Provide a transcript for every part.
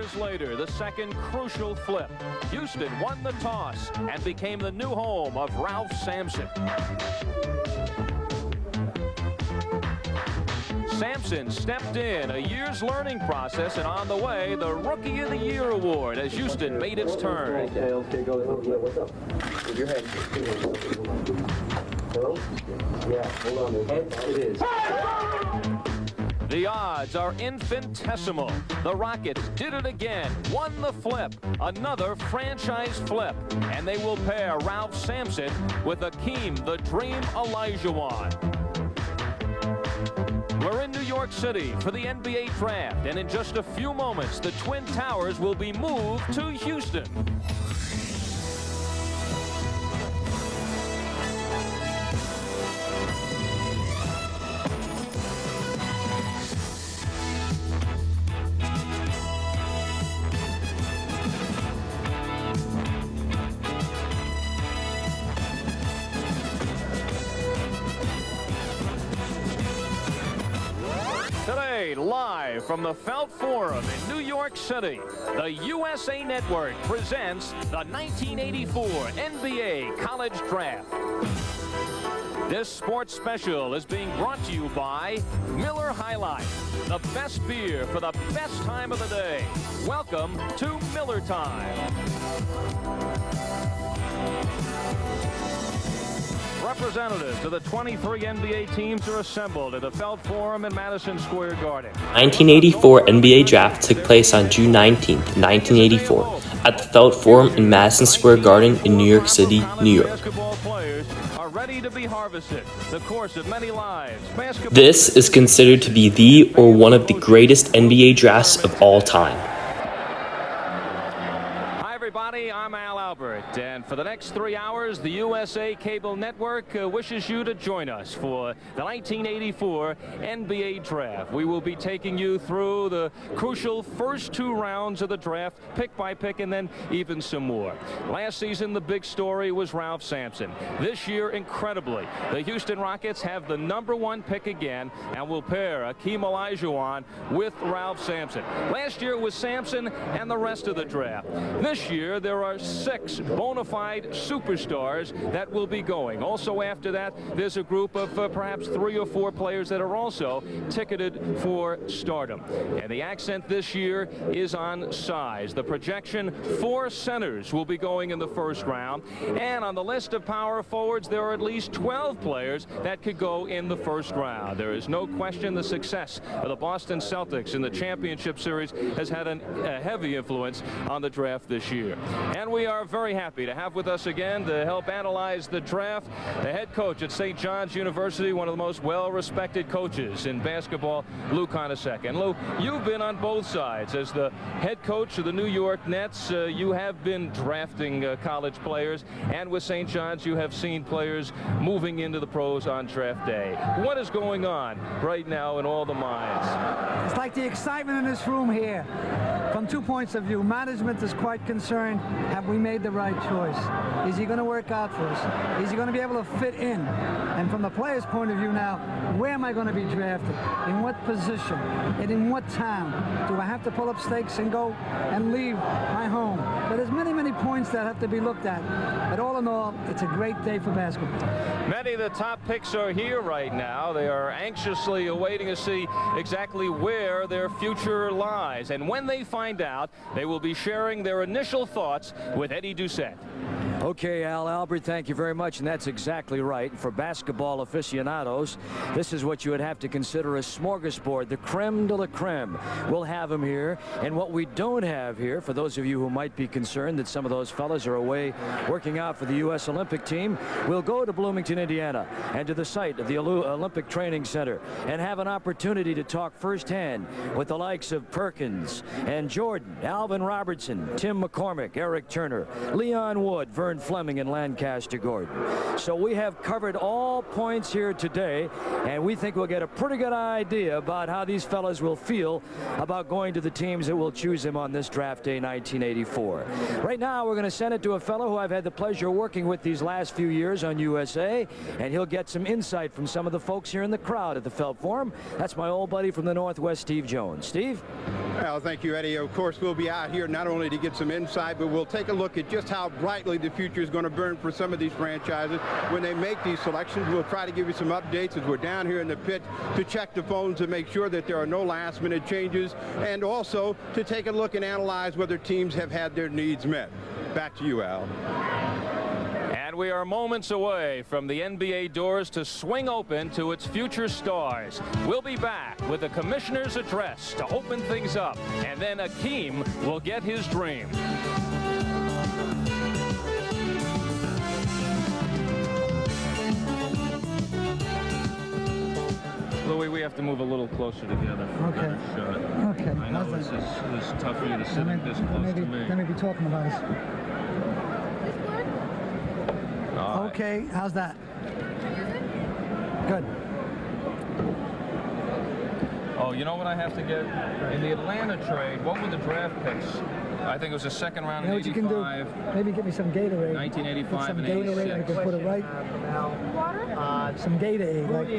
years later, the second crucial flip. Houston won the toss and became the new home of Ralph Sampson. Sampson stepped in, a year's learning process, and on the way, the Rookie of the Year award as Houston made its turn. What's up? With your head. Hello? Yeah, hold on. Head, it is. The odds are infinitesimal. The Rockets did it again, won the flip, another franchise flip, and they will pair Ralph Sampson with Hakeem "The Dream" Olajuwon. We're in New York City for the NBA draft, and in just a few moments, the Twin Towers will be moved to Houston. Today, live from the Felt Forum in New York City, the USA Network presents the 1984 NBA College Draft. This sports special is being brought to you by Miller High Life, the best beer for the best time of the day. Welcome to Miller Time. Representatives of the 23 NBA teams are assembled at the Felt Forum in Madison Square Garden. 1984 NBA Draft took place on June 19, 1984, at the Felt Forum in Madison Square Garden in New York City, New York. Ready to be harvested. The course of many lives. This is considered to be the or one of the greatest NBA drafts of all time. Hi everybody, I'm Al Albert, and for the next 3 hours the USA Cable Network wishes you to join us for the 1984 NBA Draft. We will be taking you through the crucial first 2 rounds of the draft, pick by pick, and then even some more. Last season the big story was Ralph Sampson. This year, incredibly, the Houston Rockets have the #1 pick again and will pair Hakeem Olajuwon with Ralph Sampson. Last year it was Sampson and the rest of the draft. This year there are 6 bona fide superstars that will be going. Also after that, there's a group of perhaps 3 or 4 players that are also ticketed for stardom. And the accent this year is on size. The projection, 4 centers will be going in the first round. And on the list of power forwards, there are at least 12 players that could go in the first round. There is no question the success of the Boston Celtics in the championship series has had a heavy influence on the draft this year. And we are very happy to have with us again to help analyze the draft the head coach at St. John's University, one of the most well-respected coaches in basketball, Lou Conasec. And Lou, you've been on both sides. As the head coach of the New York Nets, you have been drafting college players, and with St. John's you have seen players moving into the pros on draft day. What is going on right now in all the minds? It's like the excitement in this room here. From 2 points of view, management is quite concerned. Have we made the right choice? Is he going to work out for us? Is he going to be able to fit in? And from the player's point of view now, where am I going to be drafted? In what position? And in what town? Do I have to pull up stakes and go and leave my home? So there's many, many points that have to be looked at. But all in all, it's a great day for basketball. Many of the top picks are here right now. They are anxiously awaiting to see exactly where their future lies. And when they find out, they will be sharing their initial thoughts with Eddie Doucette. Okay, Al Albert, thank you very much, and that's exactly right. For basketball aficionados, this is what you would have to consider a smorgasbord, the creme de la creme. We'll have them here, and what we don't have here, for those of you who might be concerned that some of those fellas are away working out for the U.S. Olympic team, we'll go to Bloomington, Indiana, and to the site of the Olympic Training Center, and have an opportunity to talk firsthand with the likes of Perkins and Jordan, Alvin Robertson, Tim McCormick, Eric Turner, Leon Wood, Vern Fleming, and Lancaster Gordon. So we have covered all points here today, and we think we'll get a pretty good idea about how these fellas will feel about going to the teams that will choose them on this draft day 1984. Right now we're going to send it to a fellow who I've had the pleasure of working with these last few years on USA, and he'll get some insight from some of the folks here in the crowd at the Felt Forum. That's my old buddy from the Northwest, Steve Jones. Steve? Well, thank you, Eddie. Of course, we'll be out here not only to get some insight, but we'll take a look at just how brightly the future is going to burn for some of these franchises when they make these selections. We'll try to give you some updates as we're down here in the pit to check the phones to make sure that there are no last-minute changes, and also to take a look and analyze whether teams have had their needs met. Back to you, Al. And we are moments away from the NBA doors to swing open to its future stars. We'll be back with the commissioner's address to open things up, and then Hakeem will get his dream. Louis, we have to move a little closer together for a better shot. Okay. I know it's tough for you to sit this close to me. Let me be talking about us. Okay, how's that? Good. Oh, you know what I have to get? In the Atlanta trade, what were the draft picks? I think it was a second round in 85. You know what you can do? Maybe get me some Gatorade. 1985 some and Gatorade 86. and I can put it right. Water? Some Gatorade. Like,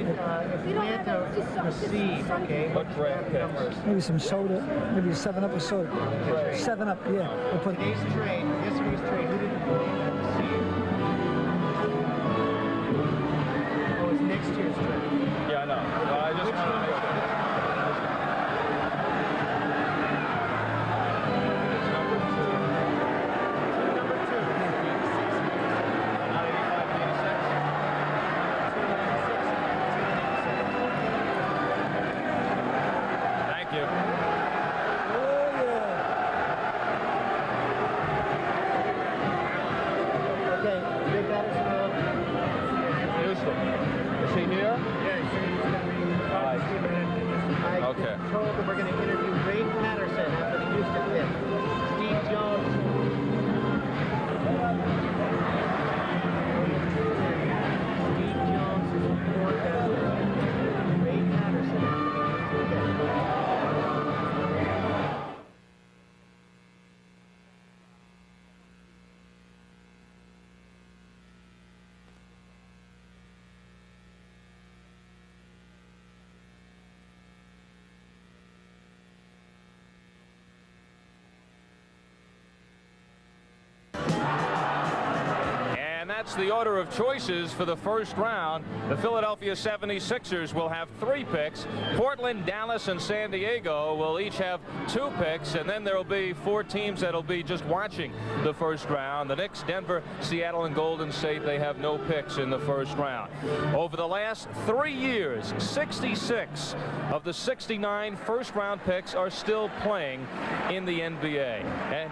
Atlanta received, okay? What draft picks? Maybe some soda. Maybe 7-Up with soda. 7-Up, yeah. We'll put Today's trade, yesterday's trade, who did Atlanta receive? Oh, it's next year's trade. Yeah, I know. Well, I just want to make sure. That's the order of choices for the first round. The Philadelphia 76ers will have 3 picks. Portland, Dallas, and San Diego will each have 2 picks, and then there will be 4 teams that will be just watching the first round. The Knicks, Denver, Seattle, and Golden State, they have no picks in the first round. Over the last 3 years, 66 of the 69 first-round picks are still playing in the NBA. And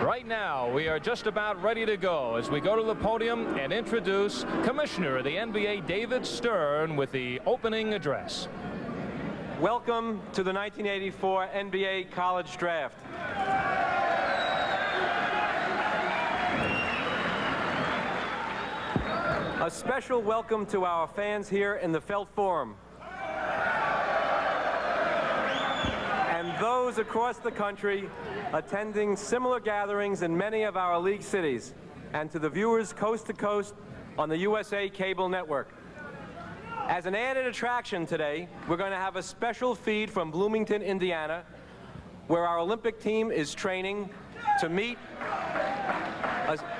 right now, we are just about ready to go as we go to the podium and introduce Commissioner of the NBA, David Stern, with the opening address. Welcome to the 1984 NBA College Draft. A special welcome to our fans here in the Felt Forum. And those across the country attending similar gatherings in many of our league cities, and to the viewers coast to coast on the USA Cable Network. As an added attraction today, we're going to have a special feed from Bloomington, Indiana, where our Olympic team is training to meet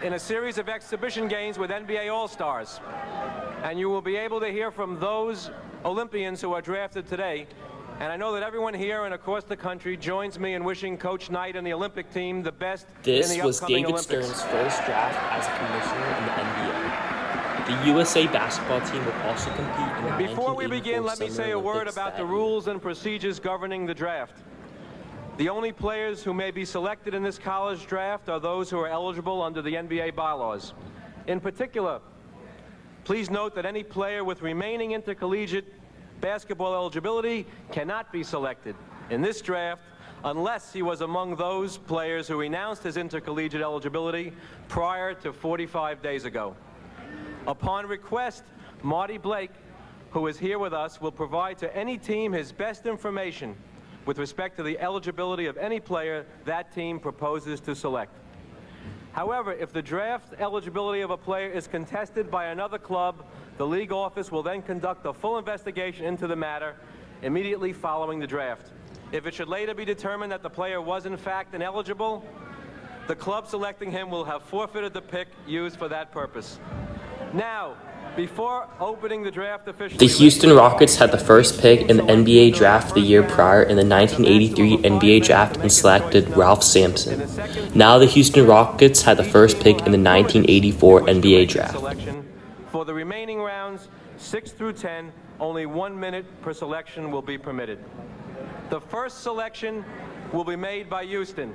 in a series of exhibition games with NBA All-Stars. And you will be able to hear from those Olympians who are drafted today. And I know that everyone here and across the country joins me in wishing Coach Knight and the Olympic team the best in the upcoming Olympics. This was David Stern's first draft as a commissioner in the NBA. The USA basketball team will also compete in the Before we begin, let me say a word about the rules and procedures governing the draft. The only players who may be selected in this college draft are those who are eligible under the NBA bylaws. In particular, please note that any player with remaining intercollegiate basketball eligibility cannot be selected in this draft unless he was among those players who renounced his intercollegiate eligibility prior to 45 days ago. Upon request, Marty Blake, who is here with us, will provide to any team his best information with respect to the eligibility of any player that team proposes to select. However, if the draft eligibility of a player is contested by another club, the league office will then conduct a full investigation into the matter immediately following the draft. If it should later be determined that the player was in fact ineligible, the club selecting him will have forfeited the pick used for that purpose. Now, before opening the draft officially, The Houston Rockets had the first pick in the NBA draft the year prior in the 1983 NBA draft and selected Ralph Sampson. Now the Houston Rockets had the first pick in the 1984 NBA draft. For the remaining rounds, 6 through 10, only 1 minute per selection will be permitted. The first selection will be made by Houston.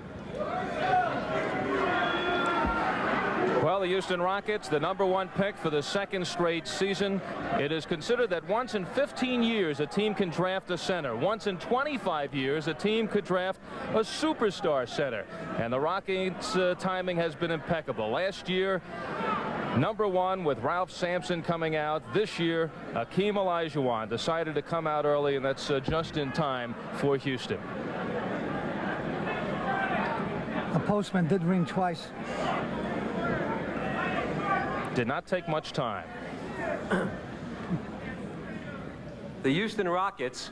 Well, the Houston Rockets, the #1 pick for the second straight season. It is considered that once in 15 years a team can draft a center. Once in 25 years a team could draft a superstar center. And the Rockets' timing has been impeccable. Last year, #1 with Ralph Sampson coming out. This year, Hakeem Olajuwon decided to come out early, and that's just in time for Houston. The postman did ring twice. Did not take much time. The Houston Rockets,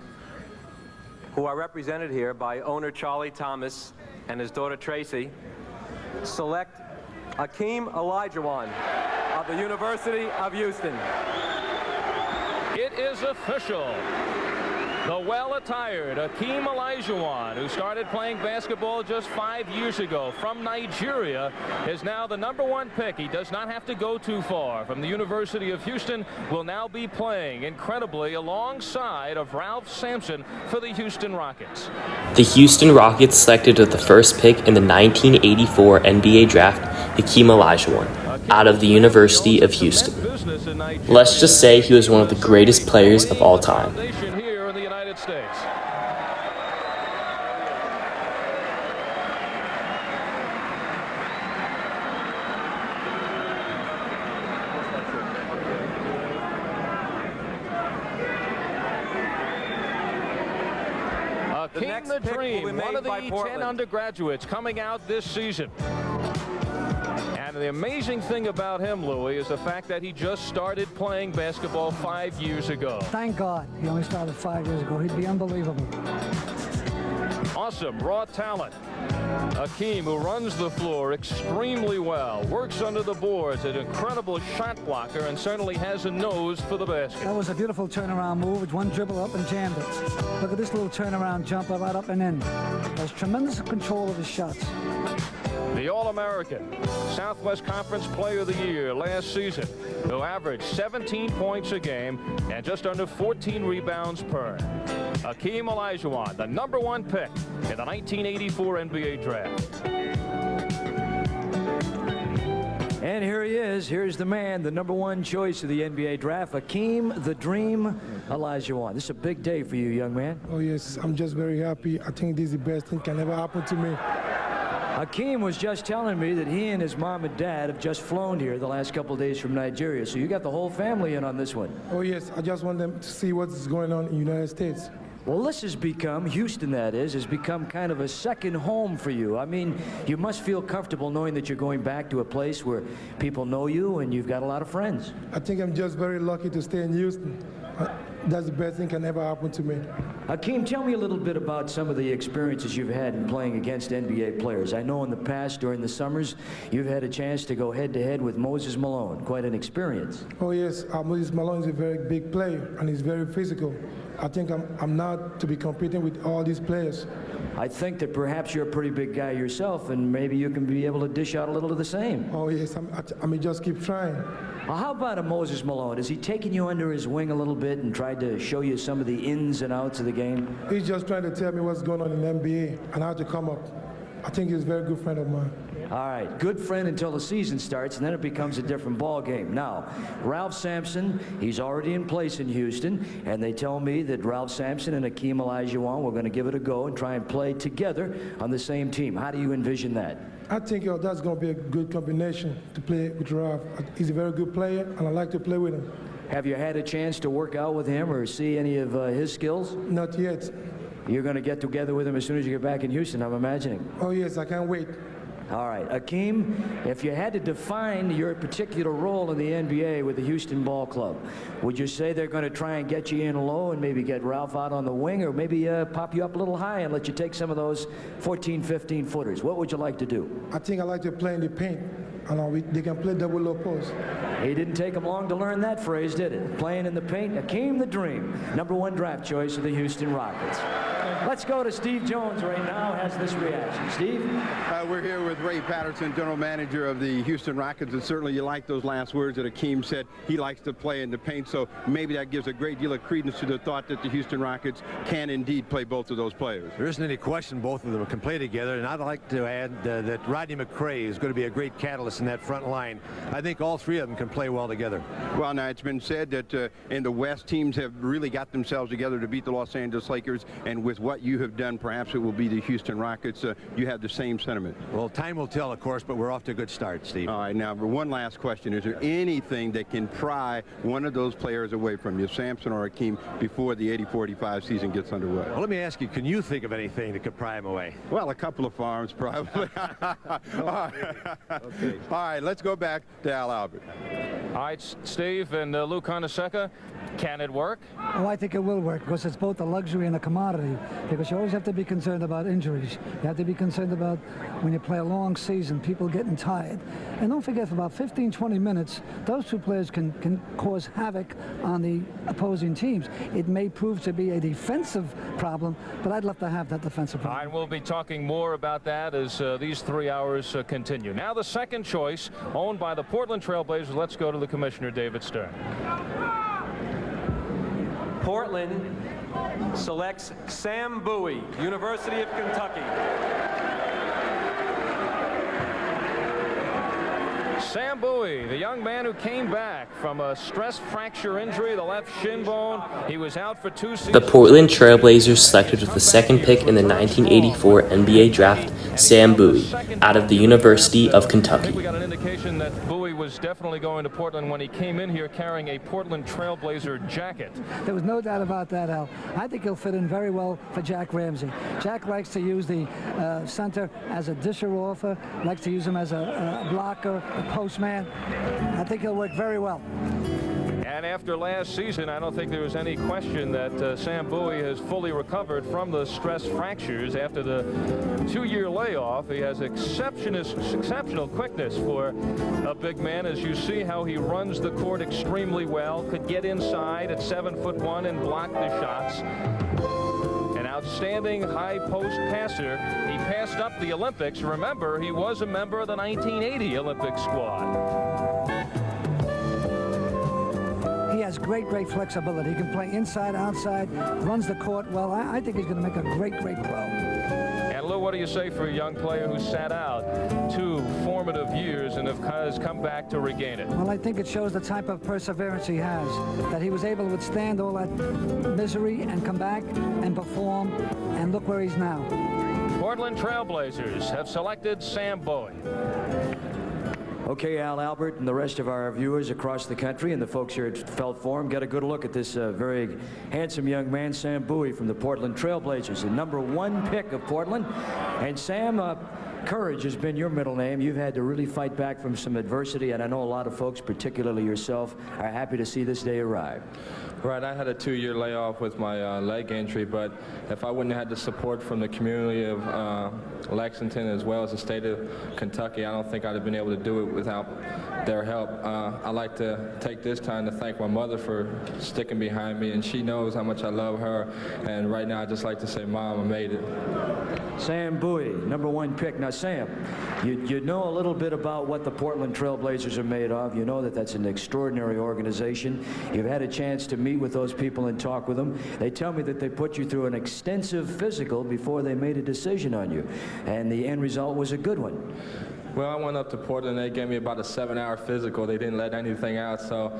who are represented here by owner Charlie Thomas and his daughter Tracy, select Hakeem Olajuwon of the University of Houston. It is official. The well-attired Hakeem Olajuwon, who started playing basketball just 5 years ago from Nigeria, is now the #1 pick. He does not have to go too far. From the University of Houston, will now be playing, incredibly, alongside of Ralph Sampson for the Houston Rockets. The Houston Rockets selected with the first pick in the 1984 NBA draft Hakeem Olajuwon out of the University of Houston. Let's just say he was one of the greatest players of all time. Here in the United States. Hakeem the Dream, one of the 10 undergraduates coming out this season. And the amazing thing about him, Louis, is the fact that he just started playing basketball 5 years ago. Thank God he only started 5 years ago. He'd be unbelievable. Awesome raw talent. Hakeem, who runs the floor extremely well, works under the boards, an incredible shot blocker, and certainly has a nose for the basket. That was a beautiful turnaround move with one dribble up and jammed it. Look at this little turnaround jumper right up and in. Has tremendous control of his shots. The All-American, Southwest Conference Player of the Year last season, who averaged 17 points a game and just under 14 rebounds per. Hakeem Olajuwon, the #1 pick in the 1984 NBA draft. And here he is. Here's the man, the #1 choice of the NBA draft, Hakeem the Dream Olajuwon. This is a big day for you, young man. Oh, yes. I'm just very happy. I think this is the best thing can ever happen to me. Hakeem was just telling me that he and his mom and dad have just flown here the last couple of days from Nigeria. So you got the whole family in on this one. Oh, yes. I just want them to see what's going on in the United States. Well, this has become, Houston that is, has become kind of a second home for you. I mean, you must feel comfortable knowing that you're going back to a place where people know you and you've got a lot of friends. I think I'm just very lucky to stay in Houston. That's the best thing can ever happen to me. Hakeem, tell me a little bit about some of the experiences you've had in playing against NBA players. I know in the past, during the summers, you've had a chance to go head-to-head with Moses Malone. Quite an experience. Oh, yes. Moses Malone is a very big player, and he's very physical. I think I'm not to be competing with all these players. I think that perhaps you're a pretty big guy yourself, and maybe you can be able to dish out a little of the same. Oh, yes. I mean, just keep trying. Well, how about a Moses Malone? Has he taken you under his wing a little bit and tried to show you some of the ins and outs of the game? He's just trying to tell me what's going on in the NBA and how to come up. I think he's a very good friend of mine. All right, good friend until the season starts, and then it becomes a different ball game. Now, Ralph Sampson, he's already in place in Houston, and they tell me that Ralph Sampson and Hakeem Olajuwon were going to give it a go and try and play together on the same team. How do you envision that? I think that's going to be a good combination to play with Ralph. He's a very good player, and I like to play with him. Have you had a chance to work out with him or see any of his skills? Not yet. You're going to get together with him as soon as you get back in Houston, I'm imagining. Oh, yes, I can't wait. All right, Hakeem, if you had to define your particular role in the NBA with the Houston Ball Club, would you say they're going to try and get you in low and maybe get Ralph out on the wing, or maybe pop you up a little high and let you take some of those 14, 15 footers? What would you like to do? I think I like to play in the paint. They can play double low post. He didn't take him long to learn that phrase, did it? Playing in the paint. Hakeem the Dream, #1 draft choice of the Houston Rockets. Let's go to Steve Jones right now, has this reaction. Steve? We're here with Ray Patterson, general manager of the Houston Rockets, and certainly you like those last words that Hakeem said. He likes to play in the paint, so maybe that gives a great deal of credence to the thought that the Houston Rockets can indeed play both of those players. There isn't any question both of them can play together, and I'd like to add that Rodney McCray is going to be a great catalyst in that front line. I think all three of them can play well together. Well, now it's been said that in the West, teams have really got themselves together to beat the Los Angeles Lakers, and with what you have done, perhaps it will be the Houston Rockets. You have the same sentiment. Well, time will tell, of course, but we're off to a good start, Steve. All right, now one last question. Is there anything that can pry one of those players away from you, Samson or Hakeem, before the 80-45 season gets underway? Well, let me ask you, can you think of anything that could pry him away? Well, a couple of farms, probably. All right. Okay. All right, let's go back to Al Albert. All right, Steve and Lou Conasecca, can it work? Oh, I think it will work, because it's both a luxury and a commodity, because you always have to be concerned about injuries. You have to be concerned about when you play a long season, people getting tired. And don't forget, for about 15-20 minutes, those two players can cause havoc on the opposing teams. It may prove to be a defensive problem, but I'd love to have that defensive problem. All right, we'll be talking more about that as these 3 hours continue. Now the second choice, owned by the Portland Trailblazers. Let's go to the commissioner, David Stern. Portland selects Sam Bowie, University of Kentucky. Sam Bowie, the young man who came back from a stress fracture injury, the left shin bone. He was out for 2 seasons. The Portland Trailblazers selected with the second pick in the 1984 NBA draft Sam Bowie out of the University of Kentucky. I think we got an indication that Bowie was definitely going to Portland when he came in here carrying a Portland Trailblazer jacket. There was no doubt about that, Al. I think he'll fit in very well for Jack Ramsey. Jack likes to use the center as a disher-offer, likes to use him as a blocker, a postman. I think he'll work very well. And after last season, I don't think there was any question that Sam Bowie has fully recovered from the stress fractures after the 2-year layoff. He has exceptional quickness for a big man, as you see how he runs the court extremely well, could get inside at 7'1" and block the shots. An outstanding high post passer. He passed up the Olympics. Remember, he was a member of the 1980 Olympic squad. He has great flexibility. He can play inside, outside, runs the court well. I think he's going to make a great pro. And Lou, what do you say for a young player who sat out 2 formative years and has come back to regain it? Well, I think it shows the type of perseverance he has, that he was able to withstand all that misery and come back and perform, and look where he's now. Portland Trailblazers have selected Sam Bowie. Okay, Al Albert and the rest of our viewers across the country and the folks here at Felt Forum, get a good look at this very handsome young man, Sam Bowie from the Portland Trailblazers, the #1 pick of Portland. And Sam, courage has been your middle name. You've had to really fight back from some adversity, and I know a lot of folks, particularly yourself, are happy to see this day arrive. Right, I had a 2-year layoff with my leg injury, but if I wouldn't have had the support from the community of Lexington as well as the state of Kentucky, I don't think I'd have been able to do it without their help. I'd like to take this time to thank my mother for sticking behind me, and she knows how much I love her. And right now, I'd just like to say, Mom, I made it. Sam Bowie, #1 pick. Now, Sam, you know a little bit about what the Portland Trailblazers are made of. You know that that's an extraordinary organization. You've had a chance to meet with those people and talk with them. They tell me that they put you through an extensive physical before they made a decision on you, and the end result was a good one. Well, I went up to Portland. They gave me about a 7-hour physical. They didn't let anything out, so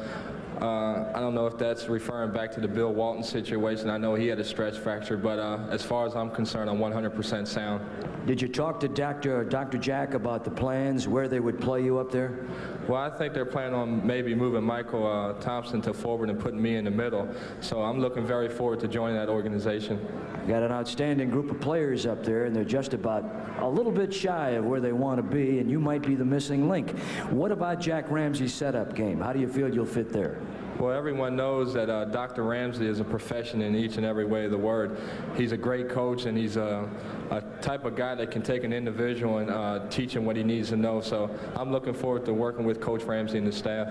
I don't know if that's referring back to the Bill Walton situation. I know he had a stress fracture, but as far as I'm concerned, I'm 100% sound. Did you talk to Dr. Jack about the plans, where they would play you up there? Well, I think they're planning on maybe moving Michael Thompson to forward and putting me in the middle. So I'm looking very forward to joining that organization. Got an outstanding group of players up there, and they're just about a little bit shy of where they want to be, and you might be the missing link. What about Jack Ramsey's setup game? How do you feel you'll fit there? Well, everyone knows that Dr. Ramsey is a professional in each and every way of the word. He's a great coach, and he's a type of guy that can take an individual and teach him what he needs to know. So I'm looking forward to working with Coach Ramsey and the staff.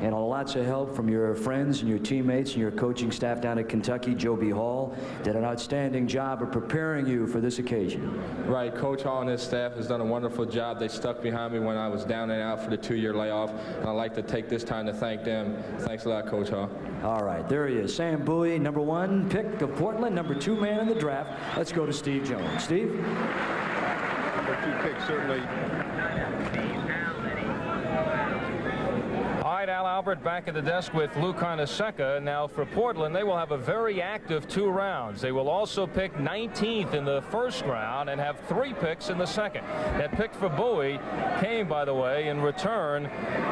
And lots of help from your friends and your teammates and your coaching staff down at Kentucky. Joe B. Hall did an outstanding job of preparing you for this occasion. Right, Coach Hall and his staff has done a wonderful job. They stuck behind me when I was down and out for the 2-year layoff, and I'd like to take this time to thank them. Thanks a lot, Coach Hall. All right, there he is, Sam Bowie, #1 pick of Portland, #2 man in the draft. Let's go to Steve Jones. Steve? #2 pick, certainly. All right, Al Albert back at the desk with Lou Carnesecca. Now for Portland, they will have a very active 2 rounds. They will also pick 19th in the first round and have 3 picks in the second. That pick for Bowie came, by the way, in return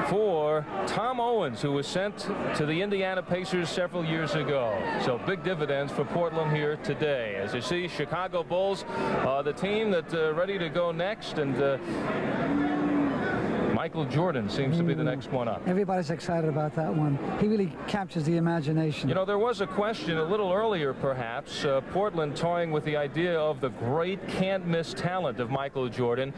for Tom Owens, who was sent to the Indiana Pacers several years ago. So big dividends for Portland here today. As you see, Chicago Bulls, the team that's ready to go next, and Michael Jordan seems to be the next one up. Everybody's excited about that one. He really captures the imagination. You know, there was a question a little earlier, perhaps, Portland toying with the idea of the great can't-miss talent of Michael Jordan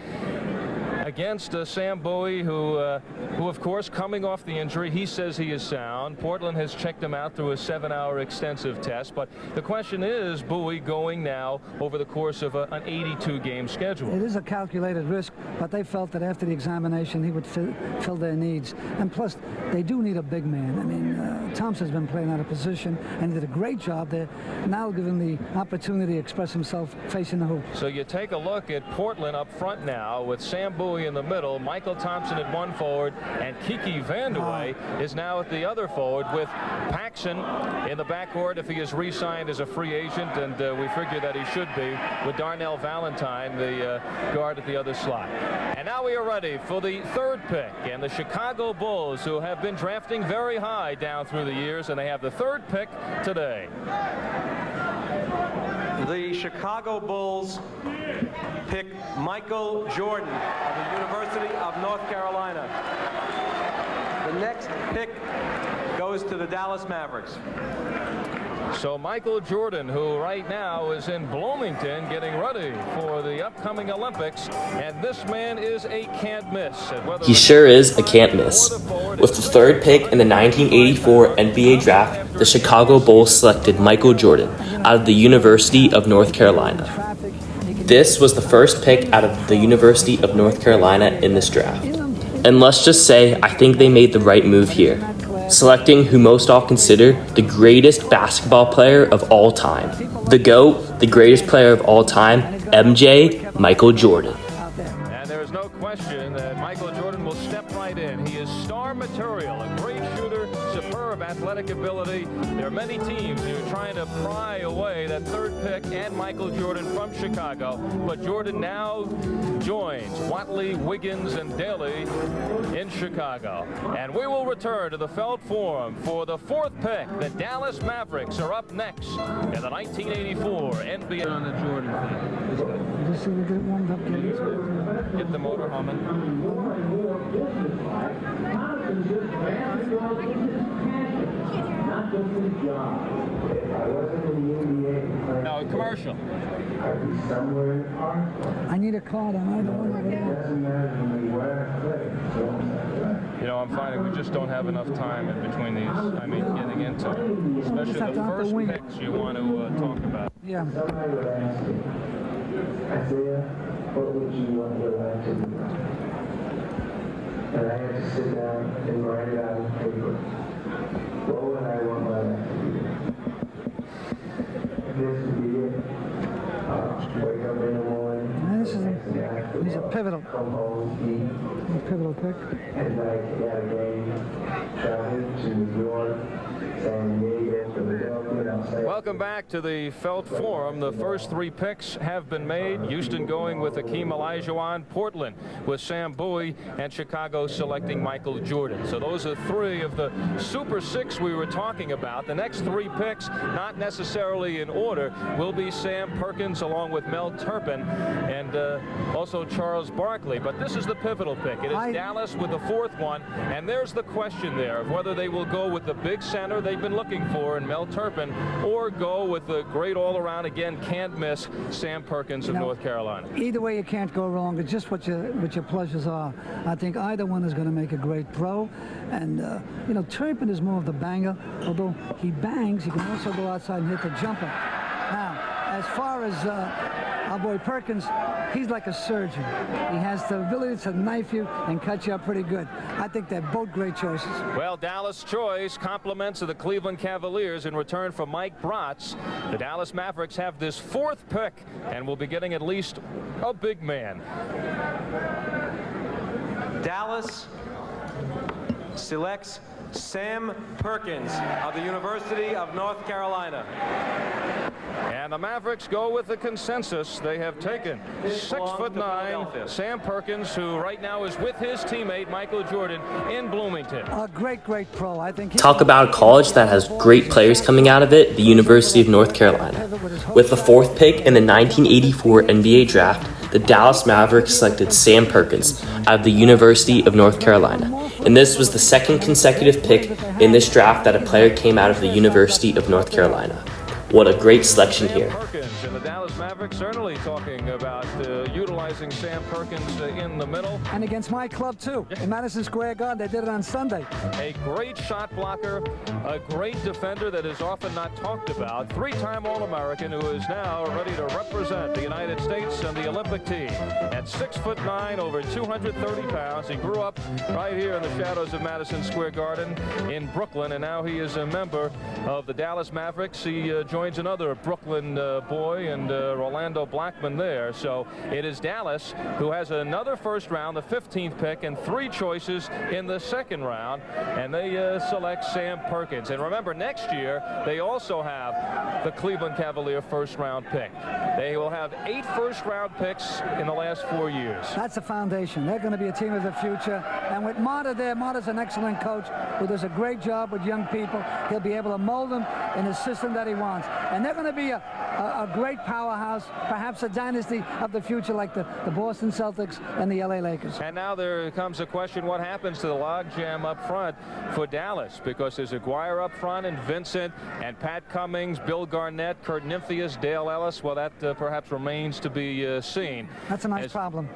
against Sam Bowie, who of course, coming off the injury, he says he is sound. Portland has checked him out through a 7-hour extensive test. But the question is, Bowie going now over the course of an 82-game schedule. It is a calculated risk, but they felt that after the examination, he would fill their needs. And plus, they do need a big man. I mean, Thompson's been playing out of position, and he did a great job there. Now give him the opportunity to express himself facing the hoop. So you take a look at Portland up front now with Sam Bowie in the middle, Michael Thompson at 1 forward, and Kiki Vandeweghe is now at the other forward with Paxson in the backcourt if he is re-signed as a free agent, and we figure that he should be, with Darnell Valentine, the guard at the other slot. And now we are ready for the 3rd pick, and the Chicago Bulls, who have been drafting very high down through the years, and they have the 3rd pick today. The Chicago Bulls pick Michael Jordan of the University of North Carolina. The next pick goes to the Dallas Mavericks. So Michael Jordan, who right now is in Bloomington getting ready for the upcoming Olympics, and this man is a can't miss. He sure is a can't miss. With the 3rd pick in the 1984 NBA draft, the Chicago Bulls selected Michael Jordan out of the University of North Carolina. This was the first pick out of the University of North Carolina in this draft. And let's just say, I think they made the right move here, selecting who most all consider the greatest basketball player of all time. The GOAT, the greatest player of all time, MJ, Michael Jordan. And there is no question that Michael Jordan will step right in. He is star material, a great shooter, superb athletic ability. There are many teams who are trying to pry away that 3rd pick and Michael Jordan from Chicago. But Jordan now joins Watley, Wiggins, and Daly in Chicago. And we will return to the Felt Forum for the 4th pick. The Dallas Mavericks are up next in the 1984 NBA. On the Jordan thing. Just so we get warmed up. Get the motor humming. No, commercial. I need a card on either one. You know, I'm finding we just don't have enough time in between these. I mean, getting into it. Especially the first picks you want to talk about. Yeah. Isaiah, what would you want your life to be? And I had to sit down and write it out on paper. What would I want my life to be? This would be it. Wake up in the morning. He's a pivotal. Come home, eat. A pivotal pick. At night, got a game. Travel to New York, San Diego. Welcome back to the Felt Forum. The first 3 picks have been made. Houston going with Hakeem Olajuwon, Portland with Sam Bowie, and Chicago selecting Michael Jordan. So those are 3 of the Super 6 we were talking about. The next 3 picks, not necessarily in order, will be Sam Perkins along with Mel Turpin and also Charles Barkley. But this is the pivotal pick. It is Dallas with the 4th one, and there's the question there of whether they will go with the big center they've been looking for in Mel Turpin, or go with the great all-around, again, can't miss, Sam Perkins of North Carolina. Either way, you can't go wrong. It's just what your pleasures are. I think either one is going to make a great pro. And, you know, Turpin is more of the banger. Although he bangs, he can also go outside and hit the jumper. Now, as far as our boy Perkins, he's like a surgeon. He has the ability to knife you and cut you up pretty good. I think they're both great choices. Well, Dallas' choice compliments of the Cleveland Cavaliers in return for Mike Bratz. The Dallas Mavericks have this 4th pick and will be getting at least a big man. Dallas selects Sam Perkins of the University of North Carolina. And the Mavericks go with the consensus. They have taken 6'9" Sam Perkins, who right now is with his teammate Michael Jordan in Bloomington. A great pro. I think. Talk about a college that has great players coming out of it, the University of North Carolina. With the 4th pick in the 1984 NBA draft, the Dallas Mavericks selected Sam Perkins out of the University of North Carolina. And this was the 2nd consecutive pick in this draft that a player came out of the University of North Carolina. What a great selection here. And the Dallas Mavericks certainly talking about utilizing Sam Perkins in the middle. And against my club, too. In Madison Square Garden, they did it on Sunday. A great shot blocker, a great defender that is often not talked about. 3-time All-American who is now ready to represent the United States and the Olympic team. At 6'9", over 230 pounds. He grew up right here in the shadows of Madison Square Garden in Brooklyn, and now he is a member of the Dallas Mavericks. He joins another Brooklyn boy and Orlando Blackman there. So it is Dallas who has another first round, the 15th pick, and 3 choices in the 2nd round, and they select Sam Perkins. And remember, next year they also have the Cleveland Cavalier first round pick. They will have 8 first round picks in the last 4 years. That's the foundation. They're going to be a team of the future. And with Marta there, Marta's an excellent coach who does a great job with young people. He'll be able to mold them in the system that he wants. And they're going to be a great powerhouse, perhaps a dynasty of the future like the Boston Celtics and the LA Lakers. And now there comes a question, what happens to the logjam up front for Dallas? Because there's Aguirre up front and Vincent and Pat Cummings, Bill Garnett, Kurt Nymphius, Dale Ellis. Well, that perhaps remains to be seen. That's a nice problem.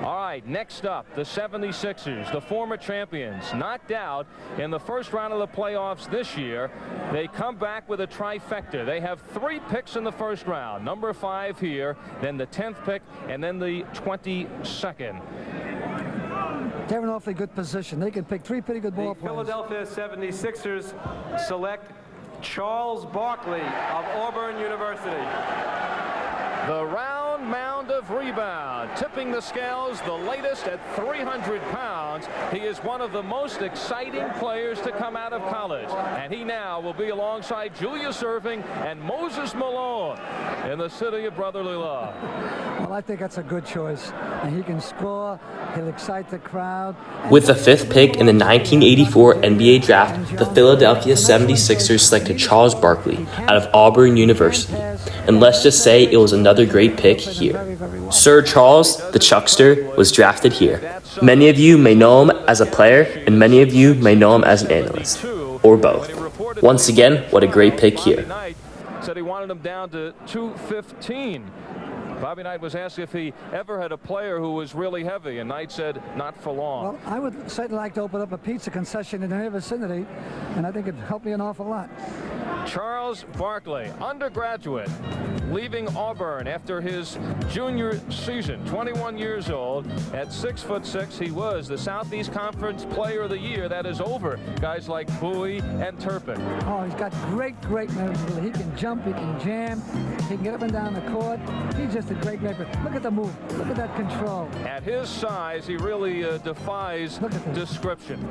All right, next up, the 76ers, the former champions, knocked out in the first round of the playoffs this year. They come back with a trifecta. They have 3 picks in the first round, number 5 here, then the 10th pick, and then the 22nd. They're in an awfully good position. They can pick 3 pretty good ball players. The Philadelphia 76ers select Charles Barkley of Auburn University. The round mound of rebound, tipping the scales, the latest at 300 pounds. He is one of the most exciting players to come out of college. And he now will be alongside Julius Erving and Moses Malone in the city of brotherly love. Well, I think that's a good choice. And he can score. He'll excite the crowd. With the 5th pick in the 1984 NBA draft, the Philadelphia 76ers selected Charles Barkley out of Auburn University. And let's just say it was another great pick here. Sir Charles, the Chuckster, was drafted here. Many of you may know him as a player, and many of you may know him as an analyst, or both. Once again, what a great pick here. Said he wanted him down to 215. Bobby Knight was asked if he ever had a player who was really heavy, and Knight said not for long. Well, I would certainly like to open up a pizza concession in their vicinity, and I think it'd help me an awful lot. Charles Barkley, undergraduate, leaving Auburn after his junior season, 21 years old. At 6'6", he was the Southeast Conference Player of the Year. That is over guys like Bowie and Turpin. Oh, he's got great measures. He can jump, he can jam, he can get up and down the court. He's just a great player. Look at the move. Look at that control. At his size, he really defies description.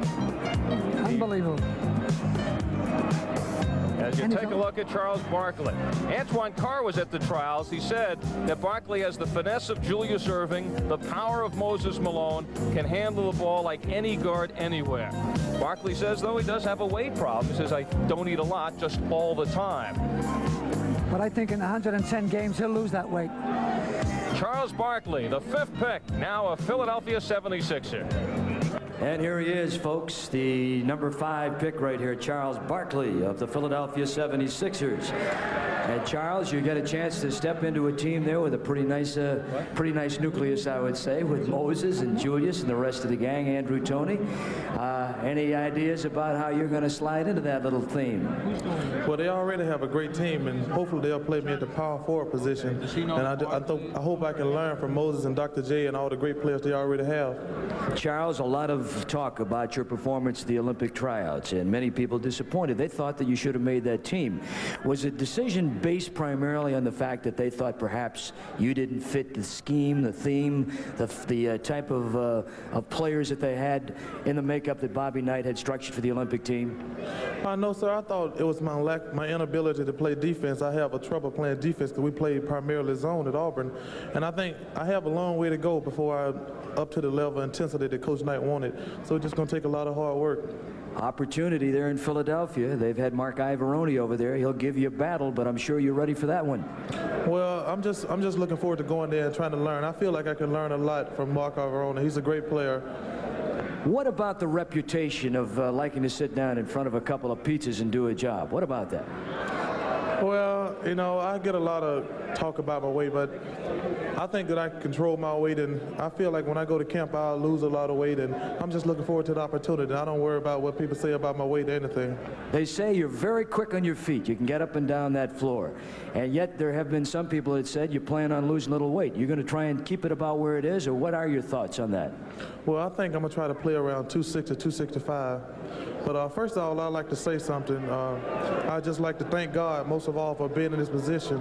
Unbelievable. as you take a look at Charles Barkley. Antoine Carr was at the trials. He said that Barkley has the finesse of Julius Erving, the power of Moses Malone, can handle the ball like any guard anywhere. Barkley says, though, he does have a weight problem. He says, I don't eat a lot, just all the time. But I think in 110 games, he'll lose that weight. Charles Barkley, the 5th pick, now a Philadelphia 76er. And here he is, folks, the number 5 pick right here, Charles Barkley of the Philadelphia 76ers. And Charles, you get a chance to step into a team there with a pretty nice nucleus, I would say, with Moses and Julius and the rest of the gang, Andrew, Tony. Any ideas about how you're going to slide into that little team? Well, they already have a great team, and hopefully they'll play me at the power forward position. And I hope I can learn from Moses and Dr. J and all the great players they already have. Charles, a lot of talk about your performance at the Olympic tryouts, and many people disappointed. They thought that you should have made that team. Was the decision based primarily on the fact that they thought perhaps you didn't fit the scheme, the theme, the type of players that they had in the makeup that Bobby Knight had structured for the Olympic team? No, sir. I thought it was my inability to play defense. I have a trouble playing defense because we played primarily zone at Auburn. And I think I have a long way to go before I'm up to the level of intensity that Coach Knight wanted. So it's just going to take a lot of hard work. Opportunity there in Philadelphia. They've had Mark Ivoroni over there. He'll give you a battle, but I'm sure you're ready for that one. Well, I'm just looking forward to going there and trying to learn. I feel like I can learn a lot from Mark Ivoroni. He's a great player. What about the reputation of liking to sit down in front of a couple of pizzas and do a job? What about that? Well, you know, I get a lot of talk about my weight, but I think that I can control my weight, and I feel like when I go to camp, I'll lose a lot of weight, and I'm just looking forward to the opportunity. I don't worry about what people say about my weight or anything. They say you're very quick on your feet. You can get up and down that floor. And yet there have been some people that said you plan on losing a little weight. You're going to try and keep it about where it is, or what are your thoughts on that? Well, I think I'm going to try to play around 260, 265. But first of all, I'd like to say something. I'd just like to thank God, most of all, for being in this position.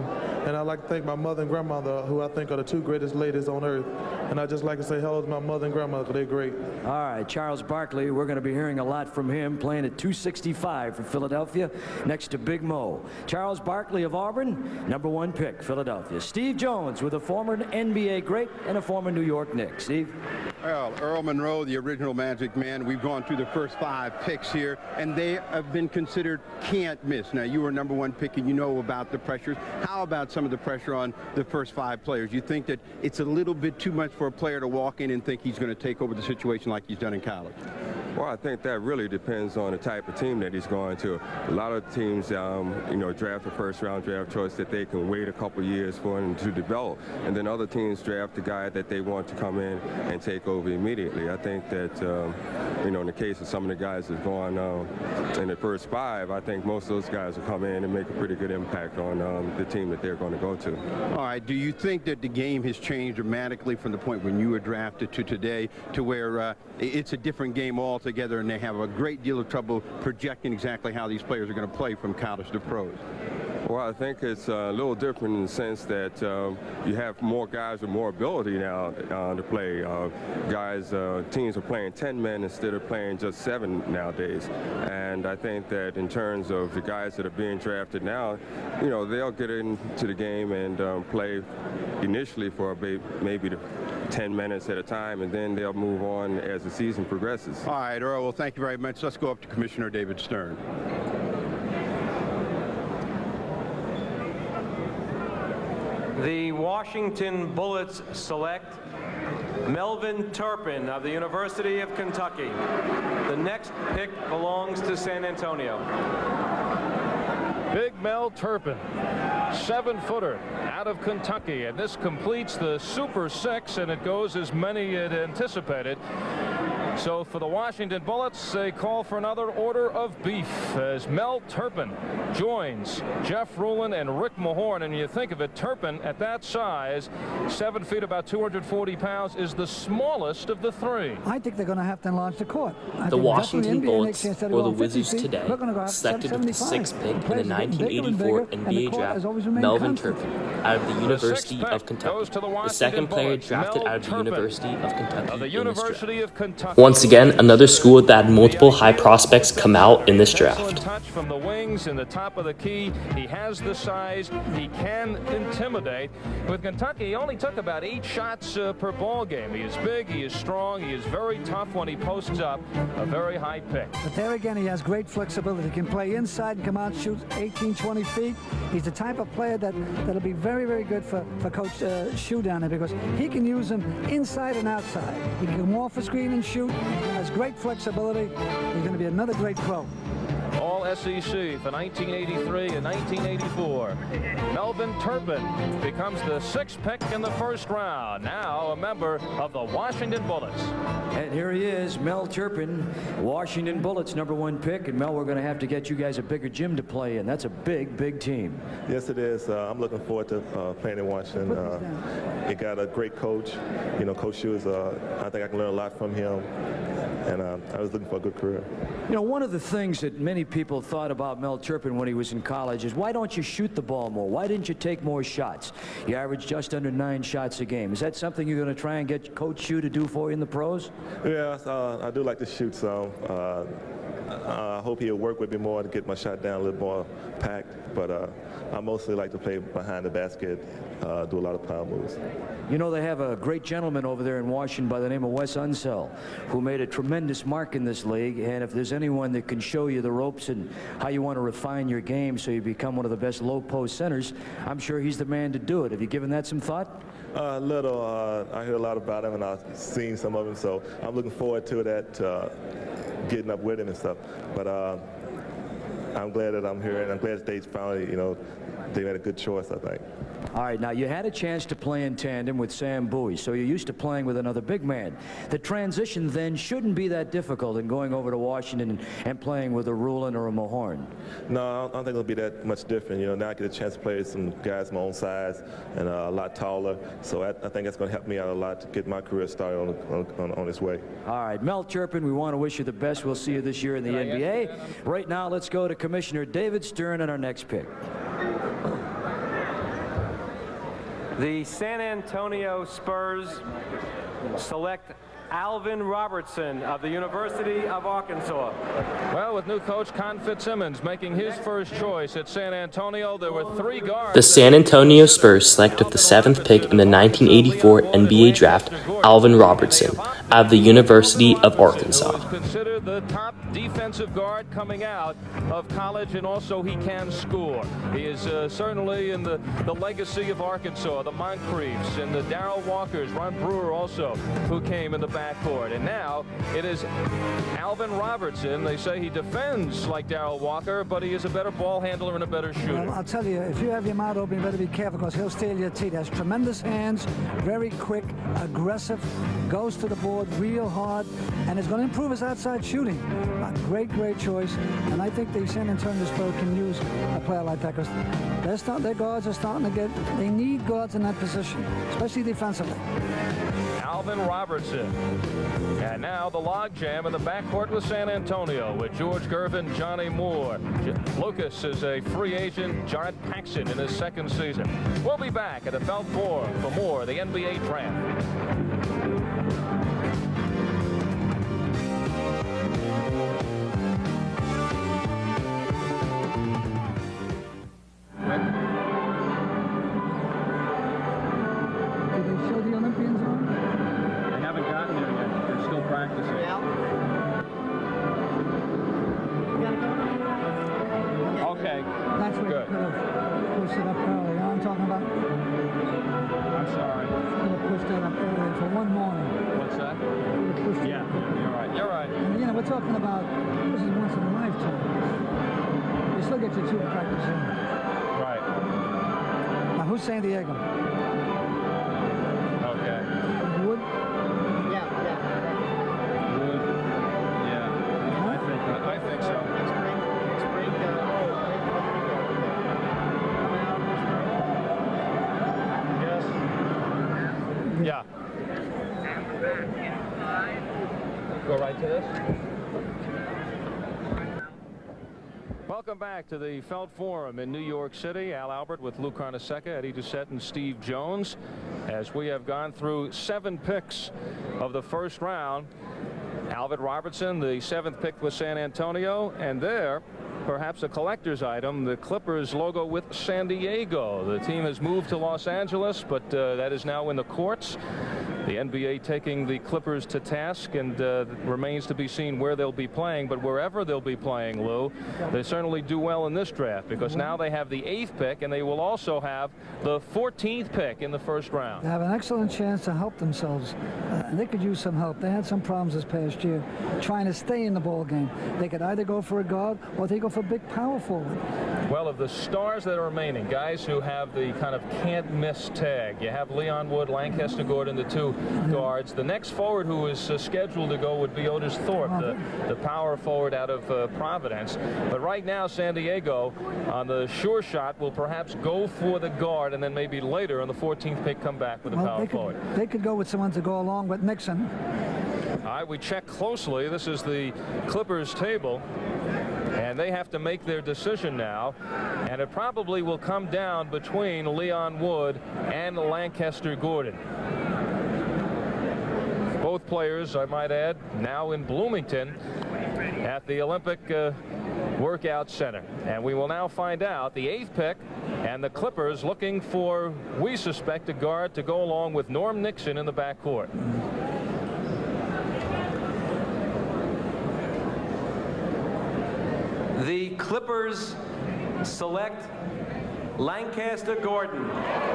And I'd like to thank my mother and grandmother, who I think are the 2 greatest ladies on earth. And I'd just like to say hello to my mother and grandmother. They're great. All right, Charles Barkley, we're going to be hearing a lot from him, playing at 265 for Philadelphia, next to Big Mo. Charles Barkley of Auburn, number 1 pick, Philadelphia. Steve Jones with a former NBA great and a former New York Knicks. Steve? Well, Earl Monroe, the original Magic Man, we've gone through the first 5 picks here, and they have been considered can't miss. Now, you were number 1 pick, and you know about the pressures. How about some of the pressure on the first 5 players? You think that it's a little bit too much for a player to walk in and think he's going to take over the situation like he's done in college? Well, I think that really depends on the type of team that he's going to. A lot of teams, draft a first-round draft choice that they can wait a couple years for him to develop, and then other teams draft a guy that they want to come in and take over immediately. I think that, in the case of some of the guys that have gone in the first 5, I think most of those guys will come in and make a pretty good impact on the team that they're going to go to. All right. Do you think that the game has changed dramatically from the point when you were drafted to today, to where it's a different game altogether, and they have a great deal of trouble projecting exactly how these players are going to play from college to pros? Well, I think it's a little different in the sense that you have more guys with more ability now to play. Teams are playing 10 men instead of playing just 7 nowadays. And I think that in terms of the guys that are being drafted now, they'll get into the game and play initially for maybe 10 minutes at a time, and then they'll move on as the season progresses. All right, Earl, well, thank you very much. Let's go up to Commissioner David Stern. The Washington Bullets select Melvin Turpin of the University of Kentucky. The next pick belongs to San Antonio. Big Mel Turpin, 7-footer out of Kentucky, and this completes the Super 6, and it goes as many had anticipated. So for the Washington Bullets, they call for another order of beef as Mel Turpin joins Jeff Rulin and Rick Mahorn. And you think of it, Turpin at that size, 7 feet, about 240 pounds, is the smallest of the 3. I think they're going to have to enlarge the court. The Washington Bullets, or the Wizards today, selected with the 6th pick in the 1984 NBA draft, Melvin Turpin, out of the University of Kentucky, the 2nd player drafted out of the University of Kentucky in this draft. Once again, another school that had multiple high prospects come out in this draft. Touch from the wings in the top of the key. He has the size. He can intimidate. With Kentucky, he only took about 8 shots per ball game. He is big. He is strong. He is very tough when he posts up. A very high pick. But there again, he has great flexibility. He can play inside and come out and shoot 18, 20 feet. He's the type of player that'll be very, very good for Coach Shue down there, because he can use him inside and outside. He can come off the screen and shoot. Has great flexibility. He's going to be another great pro. All SEC for 1983 and 1984. Melvin Turpin becomes the 6th pick in the first round. Now a member of the Washington Bullets. And here he is, Mel Turpin, Washington Bullets, #1 pick. And Mel, we're going to have to get you guys a bigger gym to play in. That's a big, big team. Yes, it is. I'm looking forward to playing in Washington. It got a great coach. You know, Coach Shue is, I think I can learn a lot from him. And I was looking for a good career. You know, one of the things that many people thought about Mel Turpin when he was in college is, why don't you shoot the ball more? Why didn't you take more shots? You averaged just under 9 shots a game. Is that something you're going to try and get Coach Shue to do for you in the pros? Yeah, I do like to shoot some. I hope he'll work with me more to get my shot down a little more packed. But I mostly like to play behind the basket, do a lot of power moves. You know, they have a great gentleman over there in Washington by the name of Wes Unseld, who made a tremendous mark in this league. And if there's anyone that can show you the ropes and how you want to refine your game so you become one of the best low post centers, I'm sure he's the man to do it. Have you given that some thought? A little. I hear a lot about him, and I've seen some of him, so I'm looking forward to that, getting up with him and stuff. But I'm glad that I'm here, and I'm glad State's finally, you know, they made a good choice, I think. All right, now you had a chance to play in tandem with Sam Bowie, so you're used to playing with another big man. The transition then shouldn't be that difficult in going over to Washington and playing with a Rulin or a Mahorn. No, I don't think it'll be that much different. You know, now I get a chance to play with some guys my own size and a lot taller, so I think that's going to help me out a lot to get my career started on its way. All right, Mel Turpin, we want to wish you the best. We'll see you this year in the NBA. Right now, let's go to Commissioner David Stern and our next pick. The San Antonio Spurs select Alvin Robertson of the University of Arkansas. Well, with new coach Con Fitzsimmons making his first choice at San Antonio, there were 3 guards. The San Antonio Spurs selected the 7th pick in the 1984 NBA draft, Alvin Robertson, out of the University of Arkansas. Considered the top defensive guard coming out of college, and also he can score. He is certainly in the legacy of Arkansas, the Moncriefs and the Darrell Walkers, Ron Brewer also, who came in the backcourt. And now it is Alvin Robertson. They say he defends like Darrell Walker, but he is a better ball handler and a better shooter. Well, I'll tell you, if you have your mouth open, you better be careful, because he'll steal your teeth. Has tremendous hands, very quick, aggressive, goes to the board real hard, and is going to improve his outside shooting. A great, great choice. And I think the San Antonio Spurs can use a player like that, because their guards are starting to get, they need guards in that position, especially defensively. Alvin Robertson. And now the logjam in the backcourt with San Antonio with George Gervin, Johnny Moore. Lucas is a free agent. John Paxson in his 2nd season. We'll be back at the Felt Forum for more of the NBA draft. Okay. That's what Good. you could have pushed it up early. You know what I'm talking about? I'm sorry. Could have pushed that up early for one morning. What's that? Could have pushed it Yeah, up. you're right. You're right. And, you know, we're talking about, this is once in a lifetime. You still get your 2 practice in. Right. Now, who's San Diego? Okay. Wood? Yeah. Wood. Yeah. I think so. Yeah. Go right to this. Welcome back to the Felt Forum in New York City. Al Albert with Lou Carnesecca, Eddie Doucette, and Steve Jones, as we have gone through 7 picks of the first round. Calvert Robertson, the 7th pick with San Antonio, and there, perhaps a collector's item, the Clippers logo with San Diego. The team has moved to Los Angeles, but that is now in the courts. The NBA taking the Clippers to task, and remains to be seen where they'll be playing. But wherever they'll be playing, Lou, they certainly do well in this draft, because now they have the 8th pick, and they will also have the 14th pick in the first round. They have an excellent chance to help themselves. They could use some help. They had some problems this past year trying to stay in the ball game. They could either go for a guard or they go for a big power forward. Well, of the stars that are remaining, guys who have the kind of can't-miss tag, you have Leon Wood, Lancaster Gordon, the 2 guards. The next forward who is scheduled to go would be Otis Thorpe, the power forward out of Providence. But right now, San Diego, on the sure shot, will perhaps go for the guard, and then maybe later on the 14th pick come back with a power forward. They could go with someone to go along with Nixon. All right, we check closely. This is the Clippers table, and they have to make their decision now, and it probably will come down between Leon Wood and Lancaster Gordon. Both players, I might add, now in Bloomington at the Olympic Workout Center. And we will now find out the 8th pick, and the Clippers looking for, we suspect, a guard to go along with Norm Nixon in the backcourt. The Clippers select Lancaster Gordon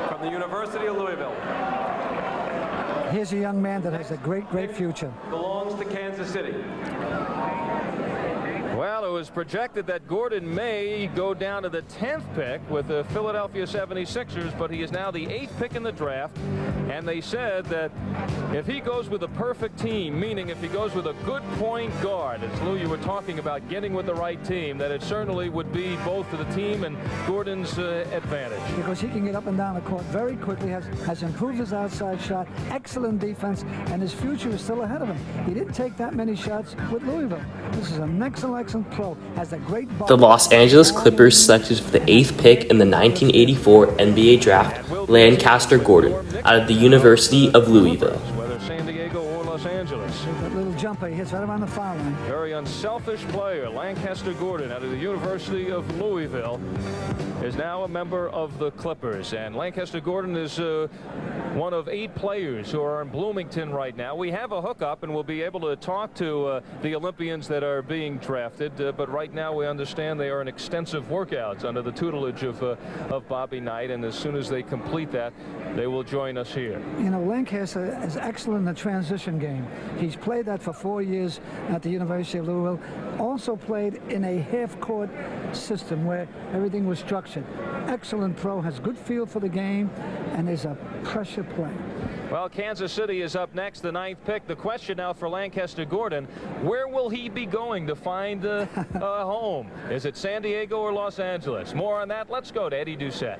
from the University of Louisville. Here's a young man that has a great future. Belongs to Kansas City. Well, it was projected that Gordon may go down to the 10th pick with the Philadelphia 76ers, but he is now the 8th pick in the draft. And they said that if he goes with a perfect team, meaning if he goes with a good point guard, as Lou, you were talking about getting with the right team, that it certainly would be both to the team and Gordon's advantage. Because he can get up and down the court very quickly, has improved his outside shot, excellent defense, and his future is still ahead of him. He didn't take that many shots with Louisville. This is an excellent pro. Has a great ball. The Los Angeles Clippers selected for the 8th pick in the 1984 NBA draft Lancaster Gordon out of the University of Louisville. Whether San Diego or Los Angeles. That little jumper, he hits right around the foul line. Very unselfish player, Lancaster Gordon out of the University of Louisville, is now a member of the Clippers. And Lancaster Gordon is one of 8 players who are in Bloomington right now. We have a hookup, and we'll be able to talk to the Olympians that are being drafted. But right now, we understand they are in extensive workouts under the tutelage of Bobby Knight. And as soon as they complete that, they will join us here. You know, Lancaster is excellent in the transition game. He's played that for 4 years at the University of Louisville. Also played in a half-court system where everything was structured. Excellent pro, has good feel for the game, and is a pressure play. Well, Kansas City is up next, the 9th pick. The question now for Lancaster Gordon, where will he be going to find a home? Is it San Diego or Los Angeles? More on that. Let's go to Eddie Doucette.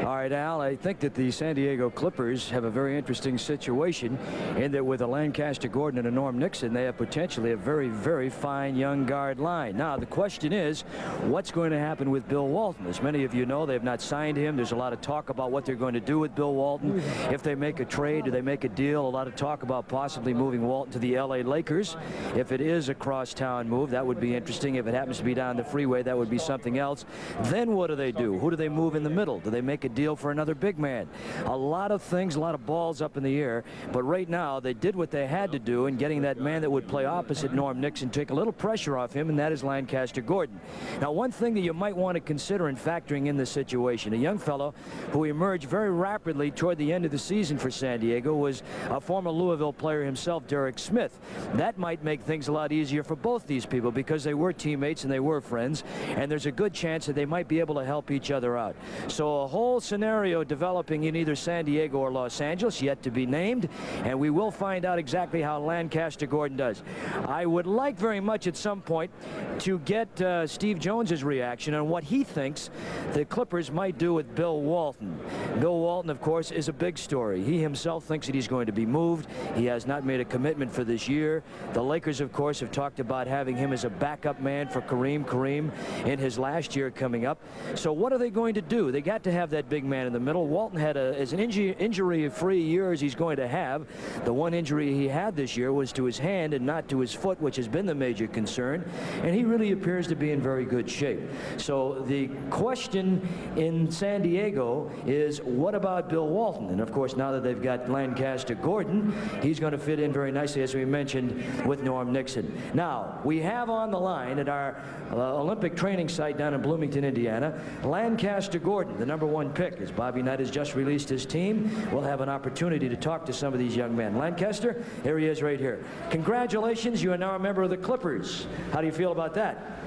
All right, Al, I think that the San Diego Clippers have a very interesting situation in that with a Lancaster Gordon and a Norm Nixon, they have potentially a very fine young guard line. Now, the question is, what's going to happen with Bill Walton? As many of you know, they have not signed him. There's a lot of talk about what they're going to do with Bill Walton. If they make a trade, do they make a deal? A lot of talk about possibly moving Walton to the LA Lakers. If it is a crosstown move, that would be interesting. If it happens to be down the freeway, that would be something else. Then what do they do? Who do they move in the middle? Do they make a deal for another big man? A lot of things, a lot of balls up in the air. But right now, they did what they had to do in getting that man that would play opposite Norm Nixon, take a little pressure off him, and that is Lancaster Gordon. Now, one thing that you might want to consider in factoring in this situation, a young fellow who emerged very rapidly toward the end of the season for San Diego was a former Louisville player himself, Derek Smith. That might make things a lot easier for both these people because they were teammates and they were friends, and there's a good chance that they might be able to help each other out. So a whole scenario developing in either San Diego or Los Angeles, yet to be named, and we will find out exactly how Lancaster Gordon does. I would like very much at some point to get Steve Jones's reaction on what he thinks the Clippers might do with Bill Walton. Bill Walton, of course, is a big story. He himself thinks that he's going to be moved. He has not made a commitment for this year. The Lakers, of course, have talked about having him as a backup man for Kareem in his last year coming up. So what are they going to do? They got to have that big man in the middle. Walton had as an injury-free year as he's going to have. The one injury he had this year was to his hand and not to his foot, which has been the major concern. And he really appears to be in very good shape. So the question in San Diego is, what about Bill Walton? And of course, now that they've got Lancaster Gordon, he's going to fit in very nicely, as we mentioned, with Norm Nixon. Now, we have on the line at our Olympic training site down in Bloomington, Indiana, Lancaster Gordon, the #1 pick. As Bobby Knight has just released his team, we'll have an opportunity to talk to some of these young men. Lancaster, here he is right here. Congratulations, you are now a member of the Clippers. How do you feel about that?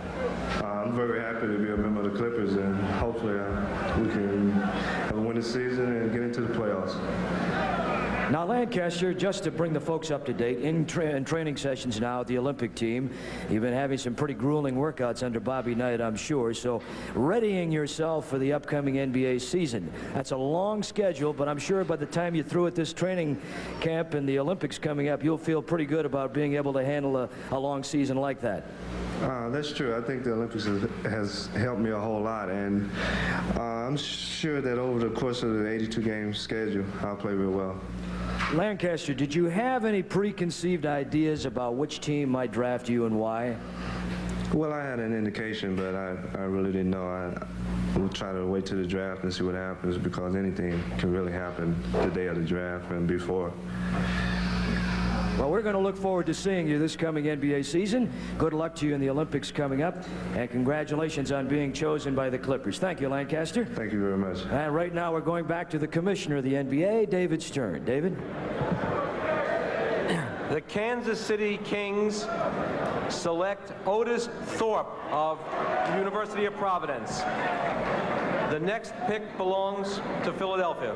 I'm very happy to be a member of the Clippers, and hopefully we can have a winning season and get into the playoffs. Now, Lancaster, just to bring the folks up to date, in training sessions now at the Olympic team, you've been having some pretty grueling workouts under Bobby Knight, I'm sure, so readying yourself for the upcoming NBA season. That's a long schedule, but I'm sure by the time you're through at this training camp and the Olympics coming up, you'll feel pretty good about being able to handle a long season like that. That's true. I think the Olympics has helped me a whole lot, and I'm sure that over the course of the 82-game schedule, I'll play real well. Lancaster, did you have any preconceived ideas about which team might draft you and why? Well, I had an indication, but I really didn't know. I will try to wait till the draft and see what happens, because anything can really happen the day of the draft and before. Well, we're going to look forward to seeing you this coming NBA season. Good luck to you in the Olympics coming up, and congratulations on being chosen by the Clippers. Thank you, Lancaster. Thank you very much. And right now we're going back to the commissioner of the NBA, David Stern. David? The Kansas City Kings select Otis Thorpe of the University of Providence. The next pick belongs to Philadelphia.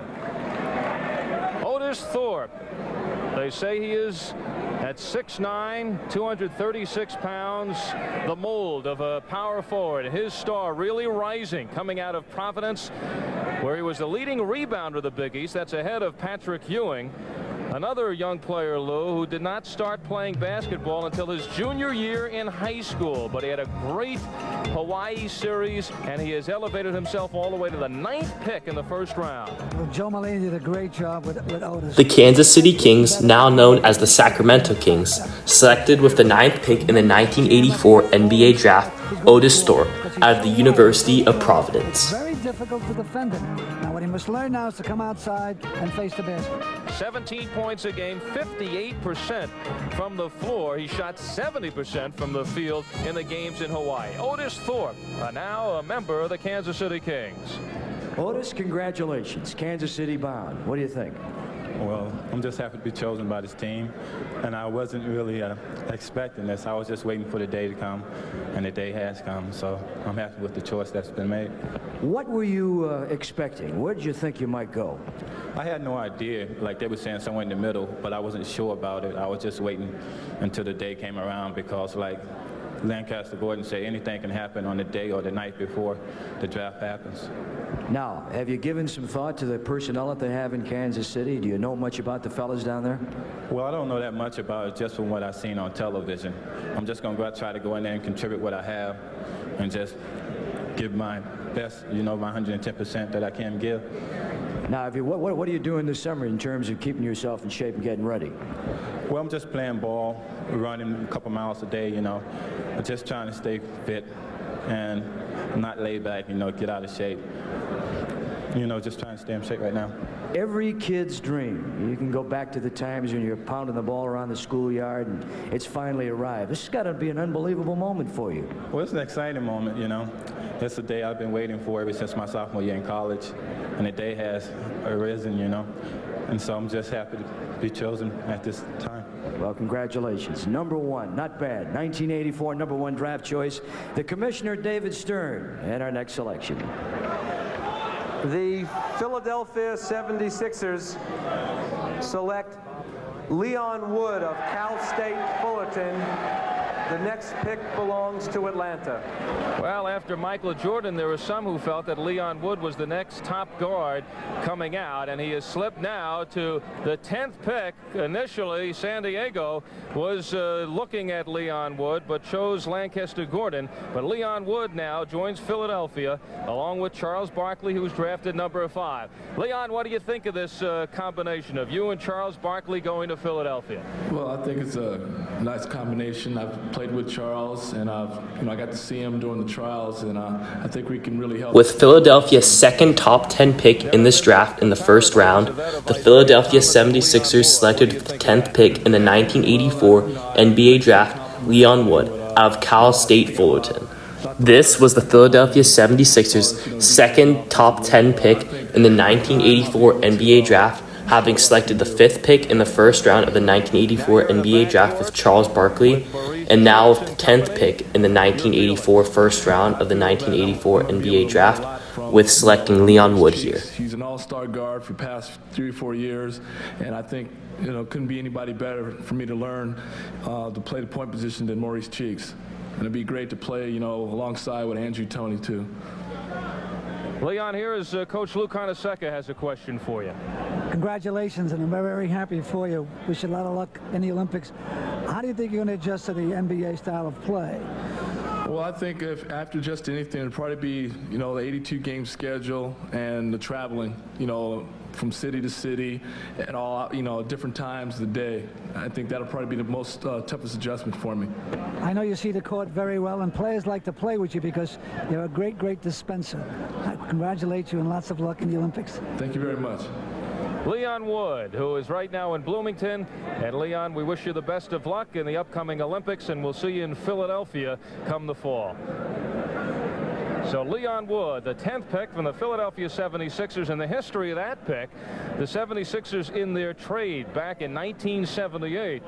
Otis Thorpe. They say he is at 6'9", 236 pounds, the mold of a power forward. His star really rising, coming out of Providence, where he was the leading rebounder of the Big East. That's ahead of Patrick Ewing. Another young player, Lou, who did not start playing basketball until his junior year in high school, but he had a great Hawaii series, and he has elevated himself all the way to the 9th pick in the first round. Well, Joe Mulaney did a great job with Otis. The Kansas City Kings, now known as the Sacramento Kings, selected with the 9th pick in the 1984 NBA draft Otis Thorpe out of the University of Providence. Very difficult to defend him. Now what he must learn now is to come outside and face the basket. 17 points a game, 58% from the floor. He shot 70% from the field in the games in Hawaii. Otis Thorpe, now a member of the Kansas City Kings. Otis, congratulations. Kansas City bound. What do you think? Well, I'm just happy to be chosen by this team, and I wasn't really expecting this. I was just waiting for the day to come, and the day has come, so I'm happy with the choice that's been made. What were you expecting? Where did you think you might go? I had no idea. Like, they were saying somewhere in the middle, but I wasn't sure about it. I was just waiting until the day came around, because, like Lancaster Gordon said, anything can happen on the day or the night before the draft happens. Now, have you given some thought to the personnel that they have in Kansas City? Do you know much about the fellas down there? Well, I don't know that much about it, just from what I've seen on television. I'm just going to try to go in there and contribute what I have and just give my best, you know, my 110% that I can give. Now, what are you doing this summer in terms of keeping yourself in shape and getting ready? Well, I'm just playing ball, running a couple miles a day, you know, just trying to stay fit and not lay back, you know, get out of shape. You know, just trying to stay in shape right now. Every kid's dream. You can go back to the times when you're pounding the ball around the schoolyard and it's finally arrived. This has got to be an unbelievable moment for you. Well, it's an exciting moment, you know. It's a day I've been waiting for ever since my sophomore year in college, and the day has arisen, you know. And so I'm just happy to be chosen at this time. Well, congratulations. #1, not bad. 1984 #1 draft choice, the Commissioner David Stern, and our next selection. The Philadelphia 76ers select Leon Wood of Cal State Fullerton The next pick belongs to Atlanta. Well, after michaeljordan, there were some who felt that Leon Wood was the next top guard coming out, and he has slipped now to the 10th pick. Initially, San Diego was looking at Leon Wood, but chose Lancaster Gordon. But Leon Wood now joins Philadelphia, along with Charles Barkley, who's drafted number 5. Leon, what do you think of this combination of you and Charles Barkley going to Philadelphia? Well, I think it's a nice combination. I've played with Charles, and I got to see him during the trials, and I think we can really help. With Philadelphia's second top 10 pick in this draft in the first round, the Philadelphia 76ers selected the 10th pick in the 1984 NBA draft Leon Wood out of Cal State Fullerton. This was the Philadelphia 76ers' second top 10 pick in the 1984 NBA draft, having selected the 5th pick in the first round of the 1984 NBA draft with Charles Barkley, and now with the 10th pick in the 1984 first round of the 1984 NBA draft, with selecting Leon Wood here. He's an all-star guard for the past 3 or 4 years, and I think couldn't be anybody better for me to learn to play the point position than Maurice Cheeks. And it'd be great to play, alongside with Andrew Toney too. Leon, here is Coach Lou Carnesecca has a question for you. Congratulations, and I'm very, very happy for you. Wish you a lot of luck in the Olympics. How do you think you're going to adjust to the NBA style of play? Well, I think if after just anything, it'd probably be, the 82-game schedule and the traveling, from city to city and all, different times of the day. I think that'll probably be the most toughest adjustment for me. I know you see the court very well, and players like to play with you because you're a great, great dispenser. I congratulate you and lots of luck in the Olympics. Thank you very much. Leon Wood, who is right now in Bloomington. And Leon, we wish you the best of luck in the upcoming Olympics, and we'll see you in Philadelphia come the fall. So Leon Wood, the 10th pick from the Philadelphia 76ers. In the history of that pick, the 76ers in their trade back in 1978,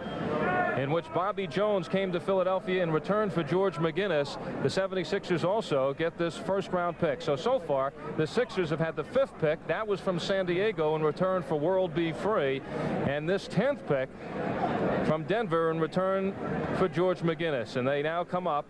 in which Bobby Jones came to Philadelphia in return for George McGinnis, the 76ers also get this first-round pick. So far, the Sixers have had the 5th pick. That was from San Diego in return for World B. Free. And this 10th pick from Denver in return for George McGinnis. And they now come up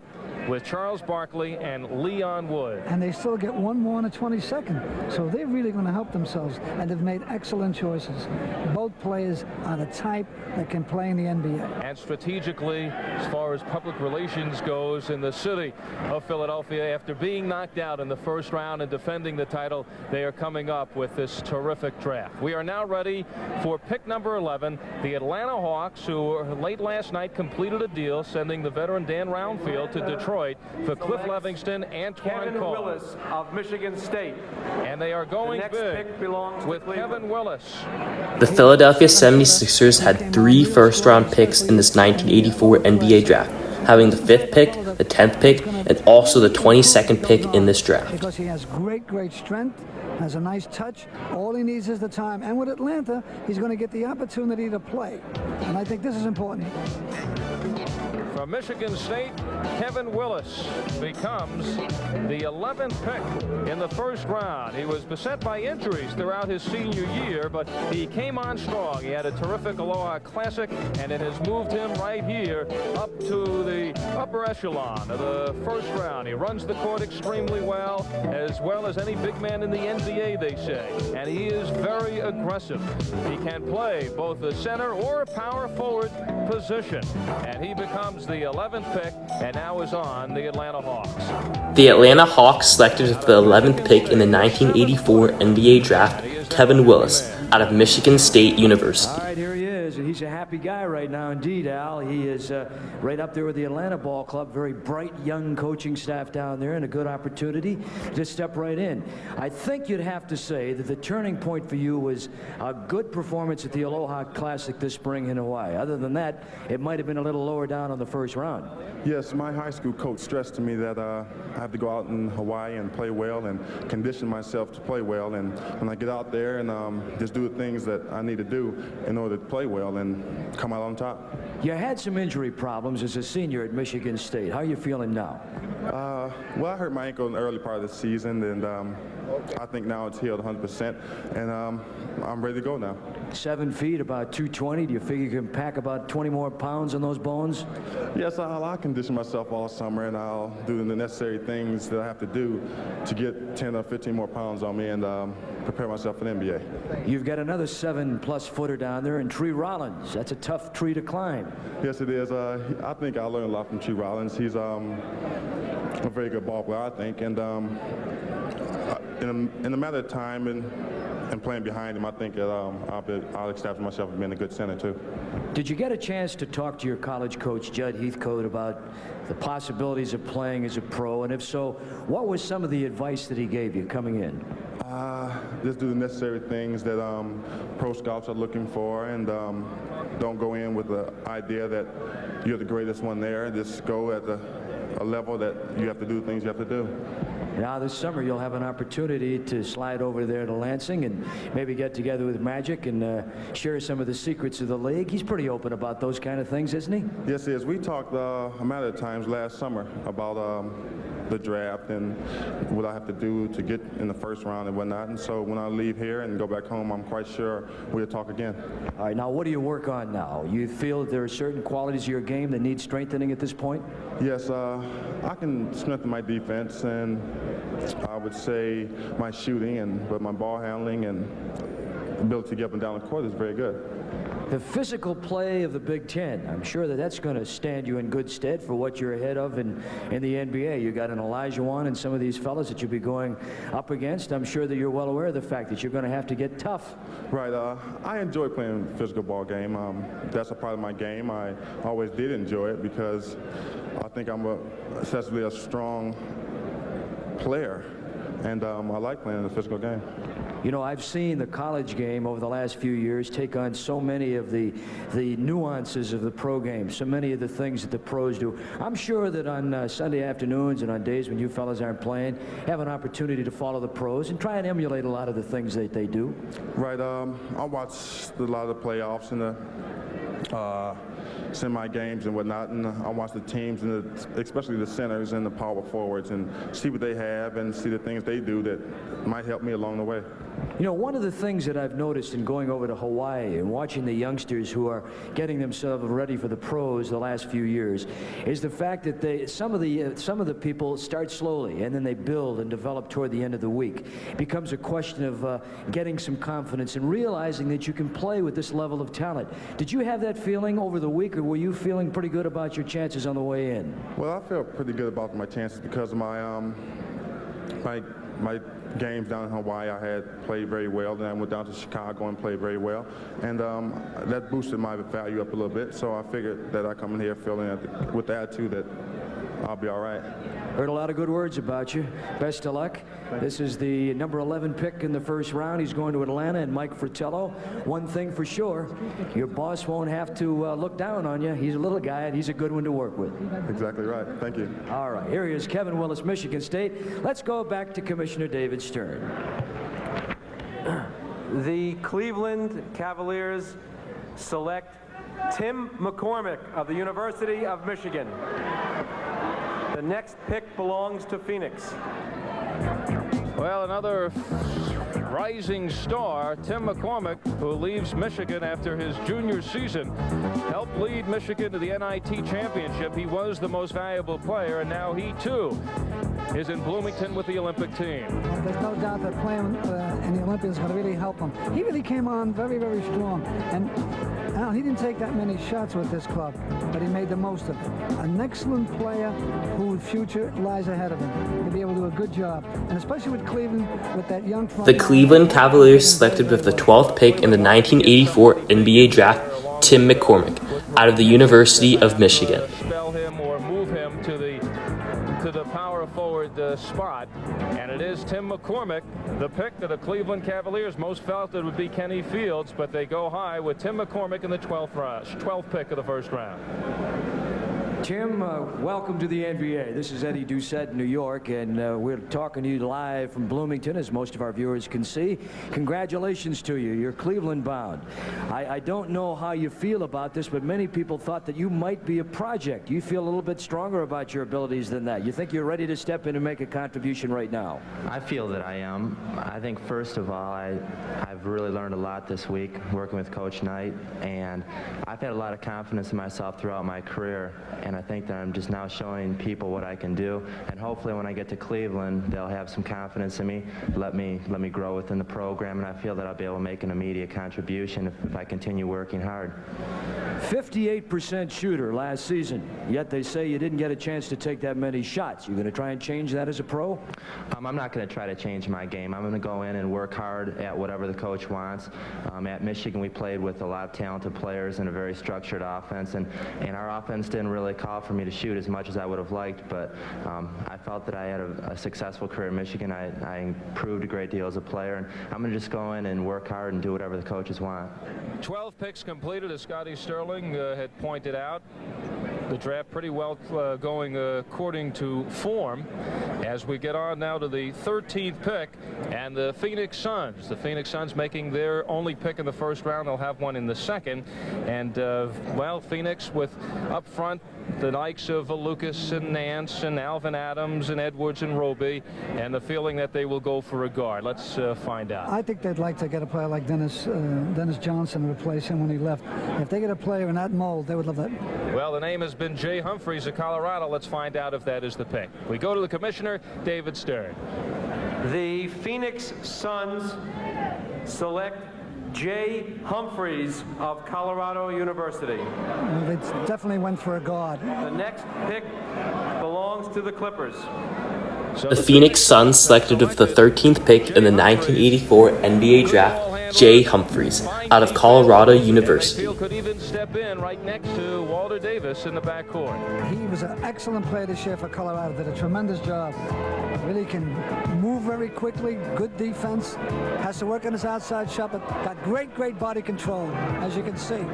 with Charles Barkley and Leon Wood. And they still get one more in the 22nd. So they're really going to help themselves, and they've made excellent choices. Both players are the type that can play in the NBA. And strategically, as far as public relations goes in the city of Philadelphia, after being knocked out in the first round and defending the title, they are coming up with this terrific draft. We are now ready for pick number 11, the Atlanta Hawks, who late last night completed a deal sending the veteran Dan Roundfield to Detroit for Cliff Levingston and Kevin Willis of Michigan State. And they are going big with Kevin Willis. The Philadelphia 76ers had 3 first-round picks in this 1984 NBA draft, having the 5th pick, the 10th pick, and also the 22nd pick in this draft. Because he has great, great strength, has a nice touch. All he needs is the time. And with Atlanta, he's going to get the opportunity to play. And I think this is important. From Michigan State, Kevin Willis becomes the 11th pick in the first round. He was beset by injuries throughout his senior year, but he came on strong. He had a terrific Aloha Classic, and it has moved him right here up to the upper echelon of the first round. He runs the court extremely well as any big man in the NBA, they say. And he is very aggressive. He can play both the center or a power forward position. And he becomes the 11th pick and now is on the Atlanta Hawks. The Atlanta Hawks selected for the 11th pick in the 1984 NBA draft Kevin Willis out of Michigan State University. All right, here he is, and he's a happy guy right now indeed, Al. He is right up there with the Atlanta Ball Club, very bright young coaching staff down there, and a good opportunity to step right in. I think you'd have to say that the turning point for you was a good performance at the Aloha Classic this spring in Hawaii. Other than that, it might have been a little lower down on the first round. Yes, my high school coach stressed to me that I have to go out in Hawaii and play well and condition myself to play well. And when I get out there and just do the things that I need to do in order to play well and come out on top. You had some injury problems as a senior at Michigan State. How are you feeling now? Well, I hurt my ankle in the early part of the season, and I think now it's healed 100%, and I'm ready to go now. 7 feet, about 220. Do you figure you can pack about 20 more pounds on those bones? Yes, I'll condition myself all summer, and I'll do the necessary things that I have to do to get 10 or 15 more pounds on me and prepare myself for the NBA. You've got another 7+ footer down there in Tree Rollins. That's a tough tree to climb. Yes, it is. I think I learned a lot from Tree Rollins. He's a very good ball player, I think, and in a matter of time and playing behind him, I think that I'll establish myself as being a good center too. Did you get a chance to talk to your college coach, Judd Heathcote, about the possibilities of playing as a pro? And if so, what was some of the advice that he gave you coming in? Just do the necessary things that pro scouts are looking for, and don't go in with the idea that you're the greatest one there. Just go at a level that you have to do things you have to do. Now this summer you'll have an opportunity to slide over there to Lansing and maybe get together with Magic and share some of the secrets of the league. He's pretty open about those kind of things, isn't he? Yes, he is. We talked a matter of times last summer about the draft and what I have to do to get in the first round and whatnot. And so when I leave here and go back home, I'm quite sure we'll talk again. All right, now what do you work on now? You feel that there are certain qualities of your game that need strengthening at this point? Yes, I can strengthen my defense, and I would say my shooting, but my ball handling and ability to get up and down the court is very good. The physical play of the Big Ten, I'm sure that that's going to stand you in good stead for what you're ahead of in the NBA. You got an Olajuwon and some of these fellas that you'll be going up against. I'm sure that you're well aware of the fact that you're going to have to get tough. Right. I enjoy playing a physical ball game. That's a part of my game. I always did enjoy it because I think I'm essentially a strong player, and I like playing the physical game. You know, I've seen the college game over the last few years take on so many of the nuances of the pro game, so many of the things that the pros do. I'm sure that on Sunday afternoons and on days when you fellas aren't playing, have an opportunity to follow the pros and try and emulate a lot of the things that they do. Right. I watch a lot of the playoffs and the semi games and whatnot, and I watch the teams and especially the centers and the power forwards and see what they have and see the things they do that might help me along the way. You know, one of the things that I've noticed in going over to Hawaii and watching the youngsters who are getting themselves ready for the pros the last few years is the fact that some of the people start slowly and then they build and develop toward the end of the week. It becomes a question of getting some confidence and realizing that you can play with this level of talent. Did you have that feeling over the week, or were you feeling pretty good about your chances on the way in? Well, I felt pretty good about my chances because of my games down in Hawaii. I had played very well. Then I went down to Chicago and played very well, and that boosted my value up a little bit. So I figured that I come in here feeling with the attitude that I'll be all right. Heard a lot of good words about you. Best of luck. This is the number 11 pick in the first round. He's going to Atlanta, and Mike Fratello. One thing for sure, your boss won't have to look down on you. He's a little guy, and he's a good one to work with. Exactly right. Thank you. All right. Here he is, Kevin Willis, Michigan State. Let's go back to Commissioner David Stern. The Cleveland Cavaliers select Tim McCormick of the University of Michigan. The next pick belongs to Phoenix. Well, another rising star, Tim McCormick, who leaves Michigan after his junior season, helped lead Michigan to the NIT championship. He was the most valuable player, and now he too is in Bloomington with the Olympic team. There's no doubt that playing in the Olympics is going to really help him. He really came on very, very strong, and he didn't take that many shots with this club, but he made the most of it. An excellent player whose future lies ahead of him. He'll be able to do a good job, and especially with Cleveland, with that young front. The Cleveland Cavaliers selected with the 12th pick in the 1984 NBA draft Tim McCormick out of the University of Michigan. Spell him or move him to the power forward spot, and it is Tim McCormick, the pick of the Cleveland Cavaliers. Most felt it would be Kenny Fields, but they go high with Tim McCormick in the 12th pick of the first round. Tim, welcome to the NBA. This is Eddie Doucette in New York, and we're talking to you live from Bloomington, as most of our viewers can see. Congratulations to you. You're Cleveland bound. I don't know how you feel about this, but many people thought that you might be a project. You feel a little bit stronger about your abilities than that. You think you're ready to step in and make a contribution right now? I feel that I am. I think, first of all, I've really learned a lot this week working with Coach Knight, and I've had a lot of confidence in myself throughout my career. And I think that I'm just now showing people what I can do, and hopefully when I get to Cleveland, they'll have some confidence in me, let me grow within the program, and I feel that I'll be able to make an immediate contribution if I continue working hard. 58% shooter last season, yet they say you didn't get a chance to take that many shots. You going to try and change that as a pro? I'm not going to try to change my game. I'm going to go in and work hard at whatever the coach wants. At Michigan, we played with a lot of talented players and a very structured offense, and our offense didn't really call for me to shoot as much as I would have liked, but I felt that I had a successful career in Michigan. I improved a great deal as a player, and I'm going to just go in and work hard and do whatever the coaches want. 12 picks completed, as Scotty Sterling had pointed out. The draft pretty well going according to form. As we get on now to the 13th pick, and the Phoenix Suns. The Phoenix Suns making their only pick in the first round. They'll have one in the second. And, well, Phoenix with up front the likes of Lucas and Nance and Alvin Adams and Edwards and Roby, and the feeling that they will go for a guard. Let's find out. I think they'd like to get a player like Dennis Johnson to replace him when he left. If they get a player in that mold, they would love that. Well, the name has been Jay Humphries of Colorado. Let's find out if that is the pick. We go to the commissioner, David Stern. The Phoenix Suns select Jay Humphries of Colorado University. Well, they definitely went for a guard. The next pick belongs to the Clippers. The Phoenix Suns selected with the 13th pick in the 1984 NBA draft Jay Humphries out of Colorado University. Could even step in right next to Walter Davis in the backcourt. He was an excellent player this year for Colorado. Did a tremendous job. Really can move very quickly. Good defense. Has to work on his outside shot, but got great body control, as you can see.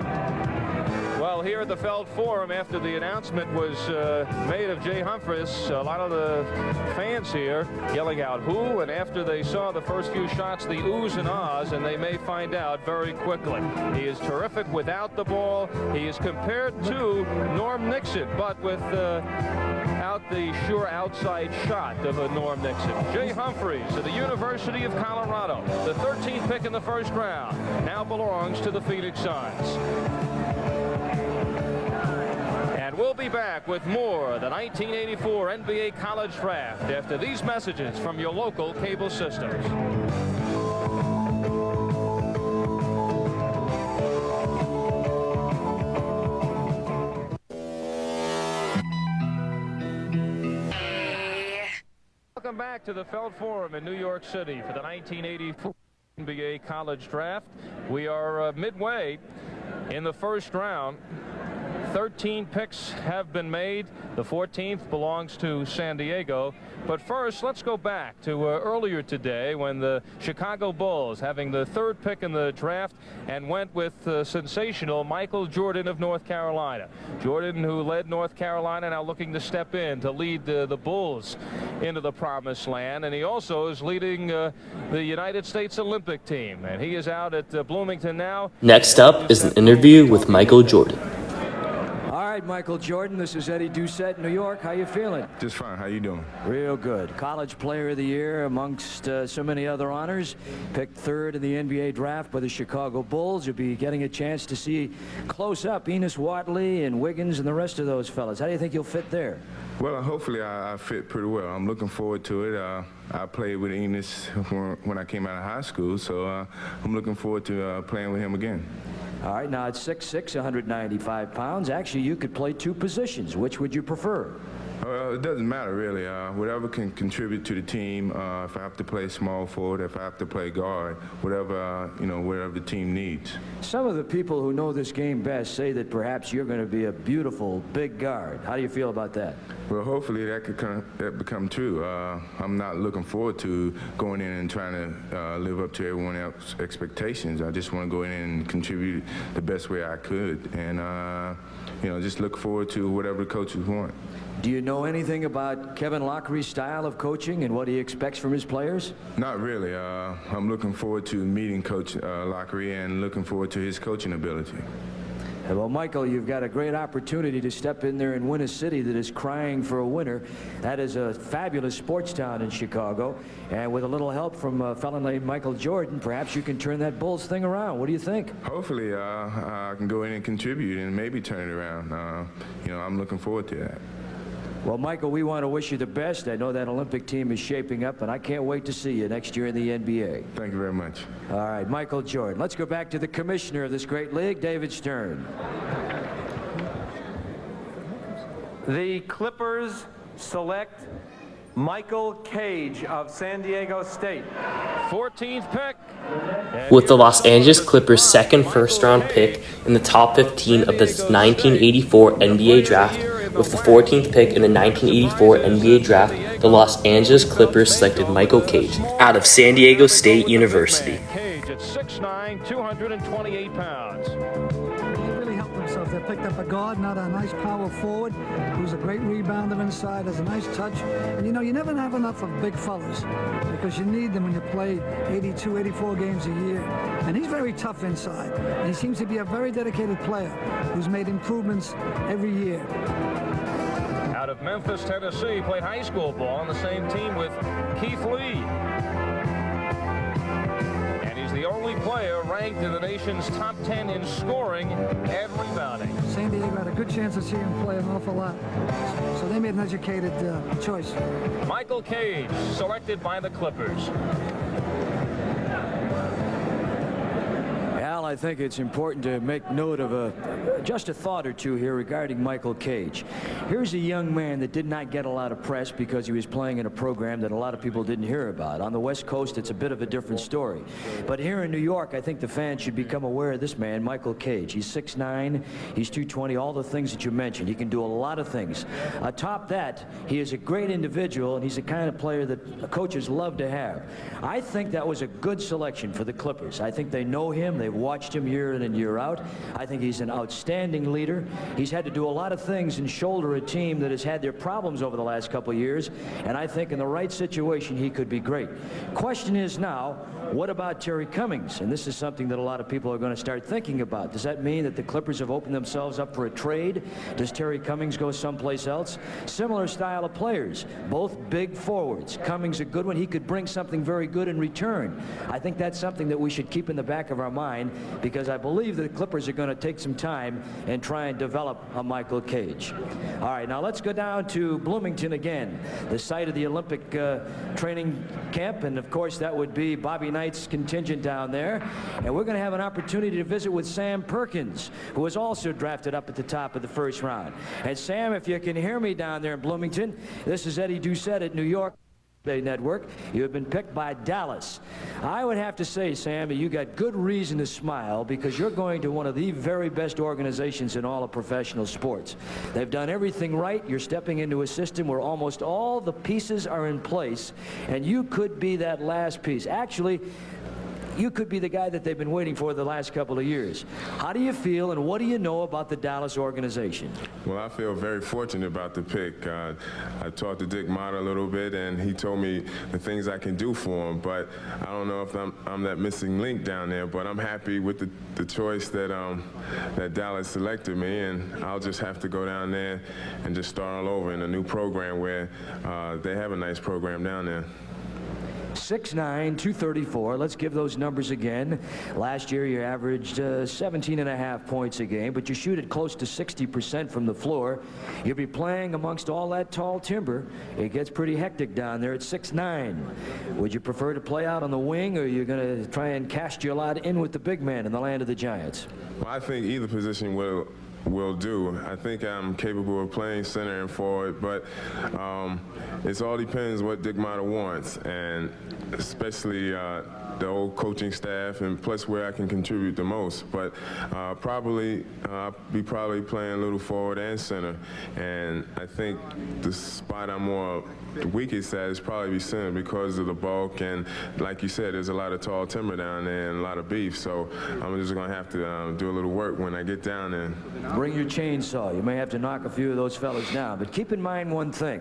Well, here at the Feld Forum, after the announcement was made of Jay Humphries, a lot of the fans here yelling out who, and after they saw the first few shots, the oohs and ahs, and they may find out very quickly. He is terrific without the ball. He is compared to Norm Nixon, but without the sure outside shot of a Norm Nixon. Jay Humphries of the University of Colorado, the 13th pick in the first round, now belongs to the Phoenix Suns. And we'll be back with more of the 1984 NBA College Draft after these messages from your local cable systems. Welcome back to the Feld Forum in New York City for the 1984 NBA College Draft. We are midway in the first round. 13 picks have been made. The 14th belongs to San Diego. But first, let's go back to earlier today when the Chicago Bulls, having the 3rd pick in the draft, and went with sensational Michael Jordan of North Carolina. Jordan, who led North Carolina, now looking to step in to lead the Bulls into the promised land. And he also is leading the United States Olympic team. And he is out at Bloomington now. Next up is an interview with Michael Jordan. All right, Michael Jordan, this is Eddie Doucette, New York. How you feeling? Just fine. How you doing? Real good. College Player of the Year amongst so many other honors. Picked 3rd in the NBA draft by the Chicago Bulls. You'll be getting a chance to see close up Enos Watley and Wiggins and the rest of those fellas. How do you think you'll fit there? Well, hopefully I fit pretty well. I'm looking forward to it. I played with Enos when I came out of high school, so I'm looking forward to playing with him again. All right, now at 6'6", 195 pounds. Actually, you could play 2 positions. Which would you prefer? Well, it doesn't matter really. Whatever can contribute to the team. If I have to play small forward, if I have to play guard, whatever whatever the team needs. Some of the people who know this game best say that perhaps you're going to be a beautiful big guard. How do you feel about that? Well, hopefully that could become true. I'm not looking forward to going in and trying to live up to everyone else's expectations. I just want to go in and contribute the best way I could, and just look forward to whatever the coaches want. Do you know anything about Kevin Lockree's style of coaching and what he expects from his players? Not really. I'm looking forward to meeting Coach Lockree and looking forward to his coaching ability. Well, Michael, you've got a great opportunity to step in there and win a city that is crying for a winner. That is a fabulous sports town in Chicago. And with a little help from a fellow named Michael Jordan, perhaps you can turn that Bulls thing around. What do you think? Hopefully, I can go in and contribute and maybe turn it around. I'm looking forward to that. Well, Michael, we want to wish you the best. I know that Olympic team is shaping up, and I can't wait to see you next year in the NBA. Thank you very much. All right, Michael Jordan. Let's go back to the commissioner of this great league, David Stern. The Clippers select Michael Cage of San Diego State. 14th pick. With the Los Angeles Clippers' second first-round pick in the top 15 of the 1984 NBA draft, with the 14th pick in the 1984 NBA draft, the Los Angeles Clippers selected Michael Cage out of San Diego State University. Cage at 6'9", 228 pounds. They really helped themselves. They picked up a guard, not a nice power forward, who's a great rebounder inside, has a nice touch. And you never have enough of big fellas because you need them when you play 82, 84 games a year. And he's very tough inside. And he seems to be a very dedicated player who's made improvements every year. Out of Memphis, Tennessee, played high school ball on the same team with Keith Lee. And he's the only player ranked in the nation's top 10 in scoring and rebounding. San Diego had a good chance to see him play an awful lot. So they made an educated choice. Michael Cage, selected by the Clippers. Al, I think it's important to make note of just a thought or two here regarding Michael Cage. Here's a young man that did not get a lot of press because he was playing in a program that a lot of people didn't hear about. On the West Coast, it's a bit of a different story. But here in New York, I think the fans should become aware of this man, Michael Cage. He's 6'9", he's 220, all the things that you mentioned. He can do a lot of things. Atop that, he is a great individual, and he's the kind of player that coaches love to have. I think that was a good selection for the Clippers. I think they know him. They've watched him year in and year out. I think he's an outstanding leader. He's had to do a lot of things and shoulder a team that has had their problems over the last couple of years, and I think in the right situation he could be great. Question is now, what about Terry Cummings? And this is something that a lot of people are going to start thinking about. Does that mean that the Clippers have opened themselves up for a trade? Does Terry Cummings go someplace else? Similar style of players, both big forwards. Cummings a good one. He could bring something very good in return. I think that's something that we should keep in the back of our mind, because I believe that the Clippers are going to take some time and try and develop a Michael Cage. All right, now let's go down to Bloomington again, the site of the Olympic training camp, and of course that would be Bobby Knight's contingent down there. And we're going to have an opportunity to visit with Sam Perkins, who was also drafted up at the top of the first round. And Sam, if you can hear me down there in Bloomington, this is Eddie Doucette at New York Network. You have been picked by Dallas. I would have to say, Sam, you got good reason to smile, because you're going to one of the very best organizations in all of professional sports. They've done everything right. You're stepping into a system where almost all the pieces are in place, and you could be that last piece. Actually, you could be the guy that they've been waiting for the last couple of years. How do you feel, and what do you know about the Dallas organization? Well, I feel very fortunate about the pick. I talked to Dick Motta a little bit, and he told me the things I can do for him, but I don't know if I'm that missing link down there, but I'm happy with the choice that that Dallas selected me, and I'll just have to go down there and just start all over in a new program where they have a nice program down there. 6'9", 234. Let's give those numbers again. Last year you averaged 17.5 points a game, but you shoot it close to 60% from the floor. You'll be playing amongst all that tall timber. It gets pretty hectic down there at 6'9". Would you prefer to play out on the wing, or are you going to try and cast your lot in with the big man in the land of the Giants? Well, I think either position will will do. I think I'm capable of playing center and forward, but it all depends what Dick Motta wants, and especially the old coaching staff, and plus where I can contribute the most. But I'll be probably playing a little forward and center, and I think the spot I'm more weakest at is probably be center because of the bulk, and like you said, there's a lot of tall timber down there and a lot of beef, so I'm just gonna have to do a little work when I get down there. Bring your chainsaw. You may have to knock a few of those fellas down, but keep in mind one thing.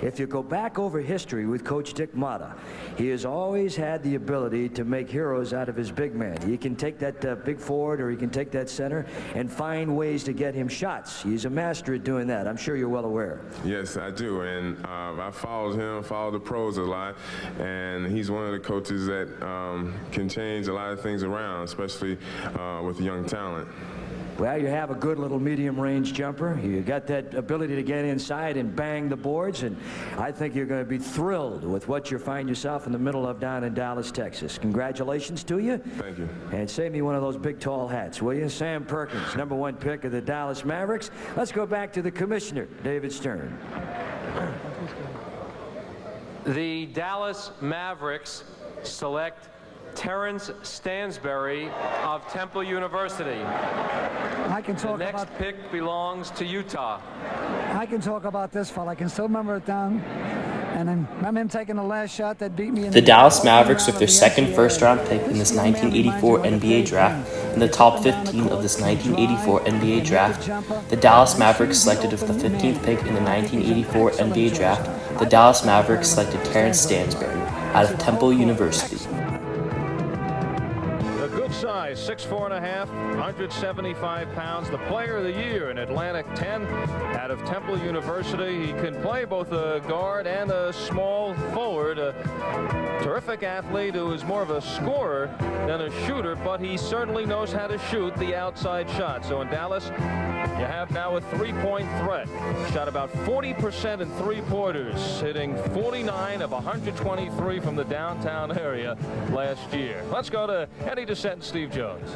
If you go back over history with Coach Dick Motta, he has always had the ability to make heroes out of his big man. He can take that big forward, or he can take that center and find ways to get him shots. He's a master at doing that. I'm sure you're well aware. Yes, I do, and I followed him, followed the pros a lot, and he's one of the coaches that can change a lot of things around, especially with young talent. Well, you have a good little medium-range jumper. You got that ability to get inside and bang the boards, and I think you're going to be thrilled with what you find yourself in the middle of down in Dallas, Texas. Congratulations to you. Thank you. And save me one of those big, tall hats, will you? Sam Perkins, #1 pick of the Dallas Mavericks. Let's go back to the commissioner, David Stern. The Dallas Mavericks select Terrence Stansbury of Temple University. I can talk the next about pick belongs to Utah. I can talk about this fella. I can still remember it down. And then remember him taking the last shot that beat me in the Dallas Mavericks with their second first-round pick in this 1984 NBA draft. In the top 15 of this 1984 NBA draft, the Dallas Mavericks selected with the 15th pick in the 1984 NBA draft. The Dallas Mavericks selected Terrence Stansbury out of Temple University. Size 6'4.5", 175 pounds, the player of the year in Atlantic 10 out of Temple University. He can play both a guard and a small forward. A terrific athlete who is more of a scorer than a shooter, but he certainly knows how to shoot the outside shot. So in Dallas, you have now a three-point threat. Shot about 40% in three-pointers, hitting 49 of 123 from the downtown area last year. Let's go to Eddie DeSette and Steve Jones.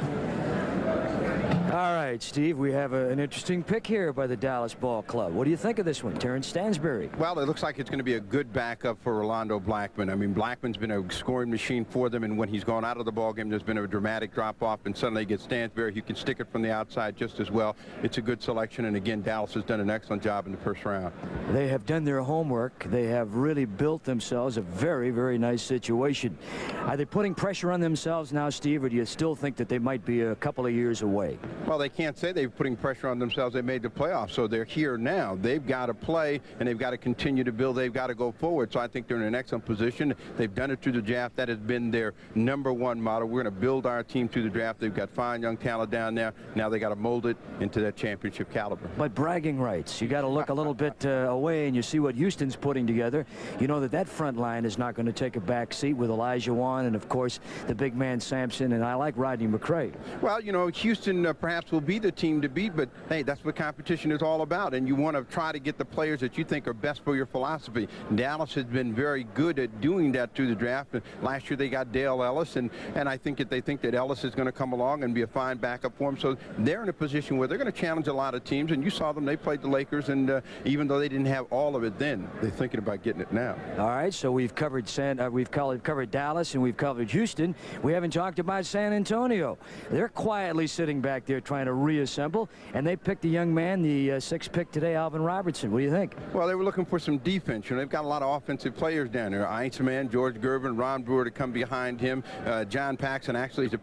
All right, Steve, we have an interesting pick here by the Dallas Ball Club. What do you think of this one, Terrence Stansbury? Well, it looks like it's going to be a good backup for Rolando Blackman. I mean, Blackman's been a scoring machine for them, and when he's gone out of the ballgame, there's been a dramatic drop-off, and suddenly you get Stansbury, who can stick it from the outside just as well. It's a good selection, and again, Dallas has done an excellent job in the first round. They have done their homework. They have really built themselves a very, very nice situation. Are they putting pressure on themselves now, Steve, or do you still think that they might be a couple of years away? Well, they can't say they're putting pressure on themselves. They made the playoffs, so they're here now. They've got to play, and they've got to continue to build. They've got to go forward. So I think they're in an excellent position. They've done it through the draft. That has been their #1 model. We're going to build our team through the draft. They've got fine young talent down there. Now they got to mold it into that championship caliber. But bragging rights, you got to look a little bit away, and you see what Houston's putting together. You know that front line is not going to take a back seat with Olajuwon and, of course, the big man Sampson, and I like Rodney McRae. Well, you know, Houston perhaps will be the team to beat, but hey, that's what competition is all about, and you want to try to get the players that you think are best for your philosophy. Dallas has been very good at doing that through the draft. Last year they got Dale Ellis, and I think that they think that Ellis is going to come along and be a fine backup for him. So they're in a position where they're going to challenge a lot of teams, and you saw them. They played the Lakers, and even though they didn't have all of it then, they're thinking about getting it now. All right, so we've covered covered Dallas, and we've covered Houston. We haven't talked about San Antonio. They're quietly sitting back there trying to reassemble, and they picked a young man, the 6th pick today, Alvin Robertson. What do you think? Well, they were looking for some defense. You know, they've got a lot of offensive players down there. Iceman, George Gervin, Ron Brewer to come behind him. John Paxson actually is a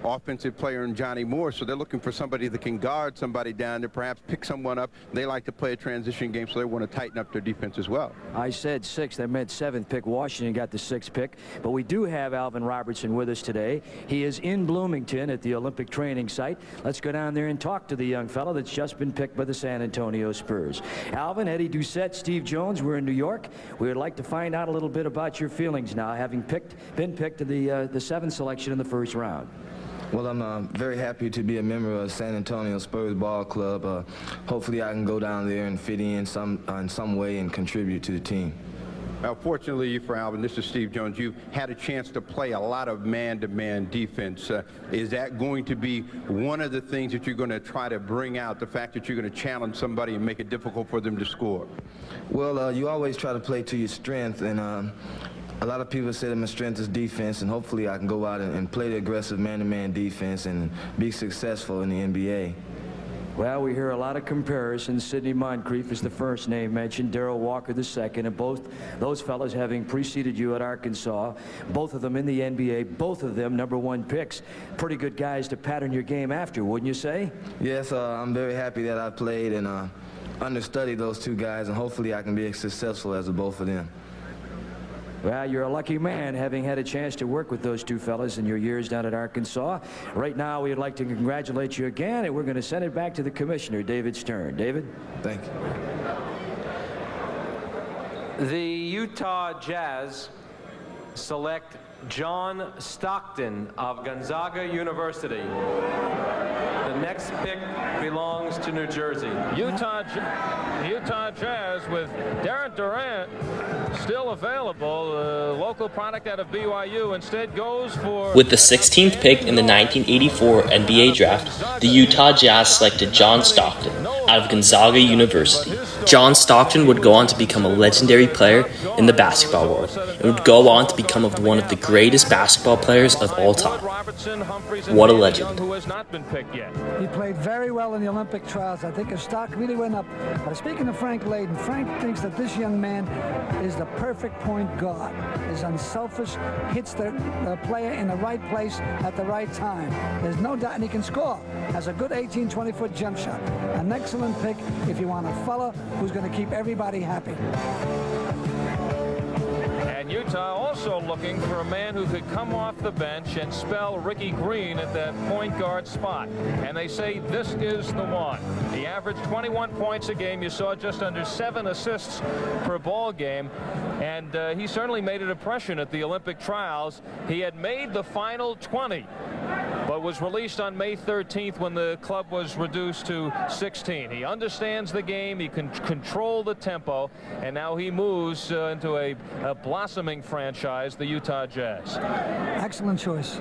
offensive player in Johnny Moore, so they're looking for somebody that can guard somebody down there, perhaps pick someone up. They like to play a transition game, so they want to tighten up their defense as well. I said 6th. I meant 7th pick. Washington got the 6th pick, but we do have Alvin Robertson with us today. He is in Bloomington at the Olympic training site. Let's go down there and talk to the young fellow that's just been picked by the San Antonio Spurs. Alvin, Eddie DeSette, Steve Jones, we're in New York. We would like to find out a little bit about your feelings now, having been picked to the 7th selection in the first round. Well, I'm very happy to be a member of San Antonio Spurs Ball Club. Hopefully I can go down there and fit in some way and contribute to the team. Fortunately for Alvin, this is Steve Jones. You've had a chance to play a lot of man-to-man defense. Is that going to be one of the things that you're going to try to bring out, the fact that you're going to challenge somebody and make it difficult for them to score? Well, you always try to play to your strength, and a lot of people say that my strength is defense, and hopefully I can go out and play the aggressive man-to-man defense and be successful in the NBA. Well, we hear a lot of comparisons. Sidney Moncrief is the first name mentioned, Darrell Walker the second, and both those fellas having preceded you at Arkansas, both of them in the NBA, both of them #1 picks. Pretty good guys to pattern your game after, wouldn't you say? Yes, I'm very happy that I played and understudied those two guys, and hopefully I can be as successful as the both of them. Well, you're a lucky man having had a chance to work with those two fellas in your years down at Arkansas. Right now, we'd like to congratulate you again, and we're going to send it back to the commissioner, David Stern. David? Thank you. The Utah Jazz select John Stockton of Gonzaga University. The next pick belongs to New Jersey. Utah Jazz with Darren Durant still available. Local product out of BYU instead goes for... With the 16th pick in the 1984 NBA draft, the Utah Jazz selected John Stockton out of Gonzaga University. John Stockton would go on to become a legendary player in the basketball world and would go on to become one of the greatest basketball players of all time. What a legend. He played very well in the Olympic trials. I think his stock really went up. But speaking of Frank Layden, Frank thinks that this young man is the perfect point guard. Is unselfish, hits the player in the right place at the right time. There's no doubt, and he can score. Has a good 18, 20-foot jump shot. An excellent pick if you want a fella who's going to keep everybody happy. And Utah also looking for a man who could come off the bench and spell Ricky Green at that point guard spot. And they say this is the one. He averaged 21 points a game. You saw just under 7 assists per ball game. And he certainly made an impression at the Olympic trials. He had made the final 20, but was released on May 13th when the club was reduced to 16. He understands the game. He can control the tempo. And now he moves into a blossoming franchise, the Utah Jazz. Excellent choice.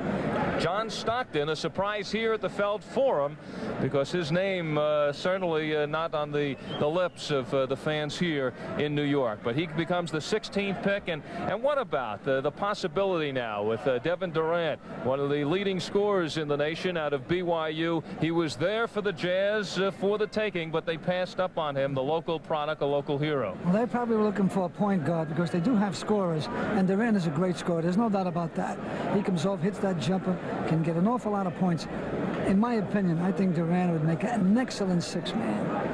John Stockton, a surprise here at the Feld Forum, because his name certainly not on the lips of the fans here in New York. But he becomes the 16th pick. And what about the possibility now with Devin Durant, one of the leading scorers in the nation out of BYU. He was there for the Jazz for the taking, but they passed up on him, the local product, a local hero. Well, they probably were looking for a point guard because they do have scorers, and Durant is a great scorer. There's no doubt about that. He comes off, hits that jumper, can get an awful lot of points. In my opinion, I think Durant would make an excellent six-man.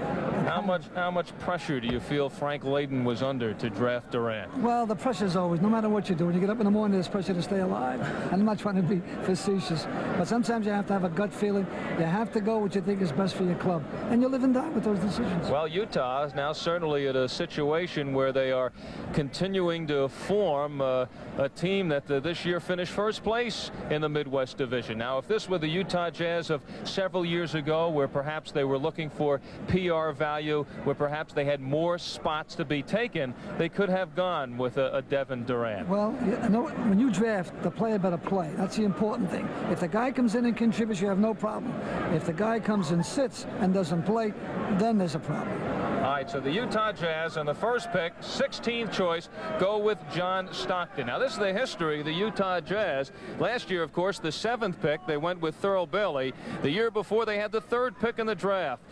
How much pressure do you feel Frank Layden was under to draft Durant? Well, the pressure's always, no matter what you do, when you get up in the morning, there's pressure to stay alive. I'm not trying to be facetious, but sometimes you have to have a gut feeling. You have to go what you think is best for your club, and you live and die with those decisions. Well, Utah is now certainly at a situation where they are continuing to form a team that this year finished first place in the Midwest Division. Now, if this were the Utah Jazz of several years ago, where perhaps they were looking for PR value, where perhaps they had more spots to be taken, they could have gone with a Devin Durant. Well, you know, when you draft, the player better play. That's the important thing. If the guy comes in and contributes, you have no problem. If the guy comes and sits and doesn't play, then there's a problem. All right, so the Utah Jazz on the first pick, 16th choice, go with John Stockton. Now, this is the history of the Utah Jazz. Last year, of course, the 7th pick, they went with Thurl Bailey. The year before, they had the 3rd pick in the draft,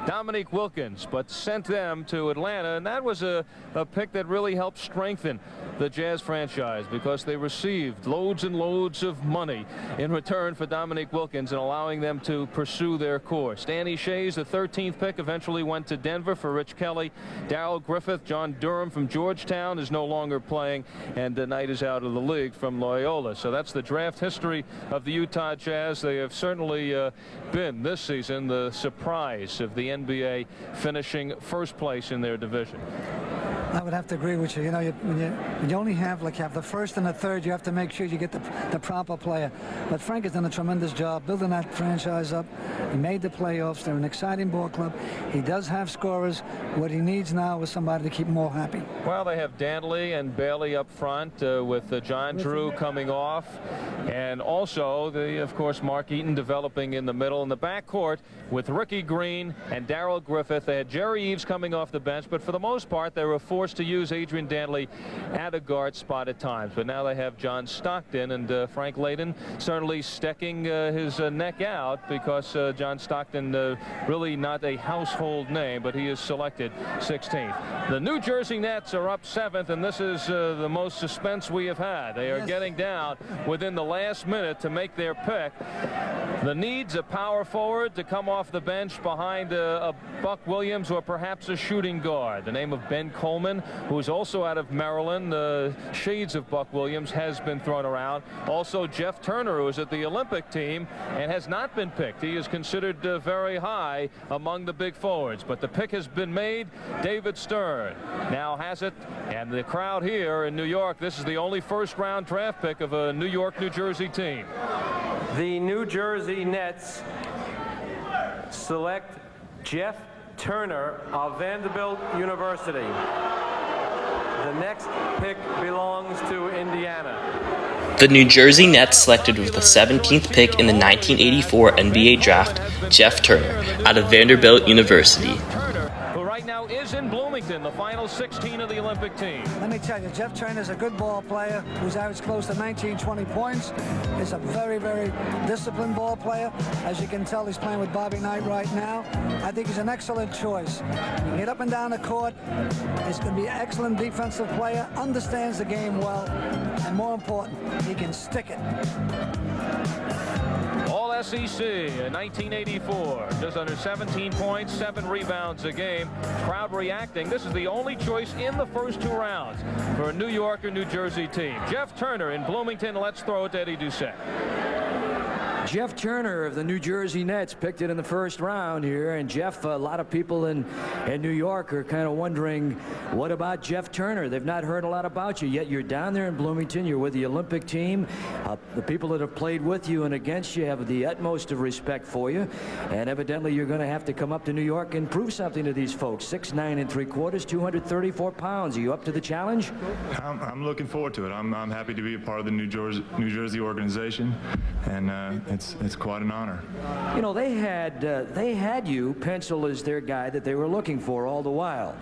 Dominique Wilkins, but sent them to Atlanta, and that was a pick that really helped strengthen the Jazz franchise because they received loads and loads of money in return for Dominique Wilkins and allowing them to pursue their course. Danny Shays, the 13th pick, eventually went to Denver for Rich Kelly. Darrell Griffith, John Durham from Georgetown is no longer playing, and the Knight is out of the league from Loyola. So that's the draft history of the Utah Jazz. They have certainly been this season the surprise of the NBA, finishing first place in their division. I would have to agree with you. You know, when you only have the first and the third, you have to make sure you get the proper player. But Frank has done a tremendous job building that franchise up. He made the playoffs. They're an exciting ball club. He does have scorers. What he needs now is somebody to keep him all happy. Well, they have Dantley and Bailey up front with John Drew coming off. And also, of course, Mark Eaton developing in the middle. In the backcourt with Ricky Green and Darrell Griffith. They had Jerry Eves coming off the bench, but for the most part, they were forced to use Adrian Dantley at a guard spot at times. But now they have John Stockton, and Frank Layden certainly sticking his neck out because John Stockton really not a household name, but he is selected 16th. The New Jersey Nets are up 7th, and this is the most suspense we have had. They are getting down within the last minute to make their pick. The needs a power forward to come off the bench behind a Buck Williams or perhaps a shooting guard. The name of Ben Coleman, who is also out of Maryland, shades of Buck Williams, has been thrown around. Also Jeff Turner, who is at the Olympic team and has not been picked. He is considered very high among the big forwards, but the pick has been made. David Stern now has it, and the crowd here in New York, this is the only first-round draft pick of a New York, New Jersey team. The New Jersey Nets select Jeff Turner of Vanderbilt University. The next pick belongs to Indiana. The New Jersey Nets selected with the 17th pick in the 1984 NBA draft Jeff Turner out of Vanderbilt University. Who right now is in Bloomington, the final 16 of the Olympic team. Let me tell you, Jeff Turner's a good ball player who's averaged close to 19-20 points. He's a very, very disciplined ball player. As you can tell, he's playing with Bobby Knight right now. I think he's an excellent choice. He can get up and down the court. He's going to be an excellent defensive player, understands the game well, and more important, he can stick it. All SEC in 1984, just under 17 points, 7 rebounds a game. Crowd reacting. This is the only choice in the first 2 rounds for a New York or New Jersey team. Jeff Turner in Bloomington. Let's throw it to Eddie Doucette. Jeff Turner of the New Jersey Nets picked it in the first round here, and Jeff, a lot of people in New York are kind of wondering, what about Jeff Turner? They've not heard a lot about you, yet you're down there in Bloomington, you're with the Olympic team. The people that have played with you and against you have the utmost of respect for you, and evidently you're going to have to come up to New York and prove something to these folks. 6'9 3/4, 234 pounds. Are you up to the challenge? I'm looking forward to it. I'm happy to be a part of the New Jersey organization, and it's quite an honor. You know, they had you penciled as their guy that they were looking for all the while,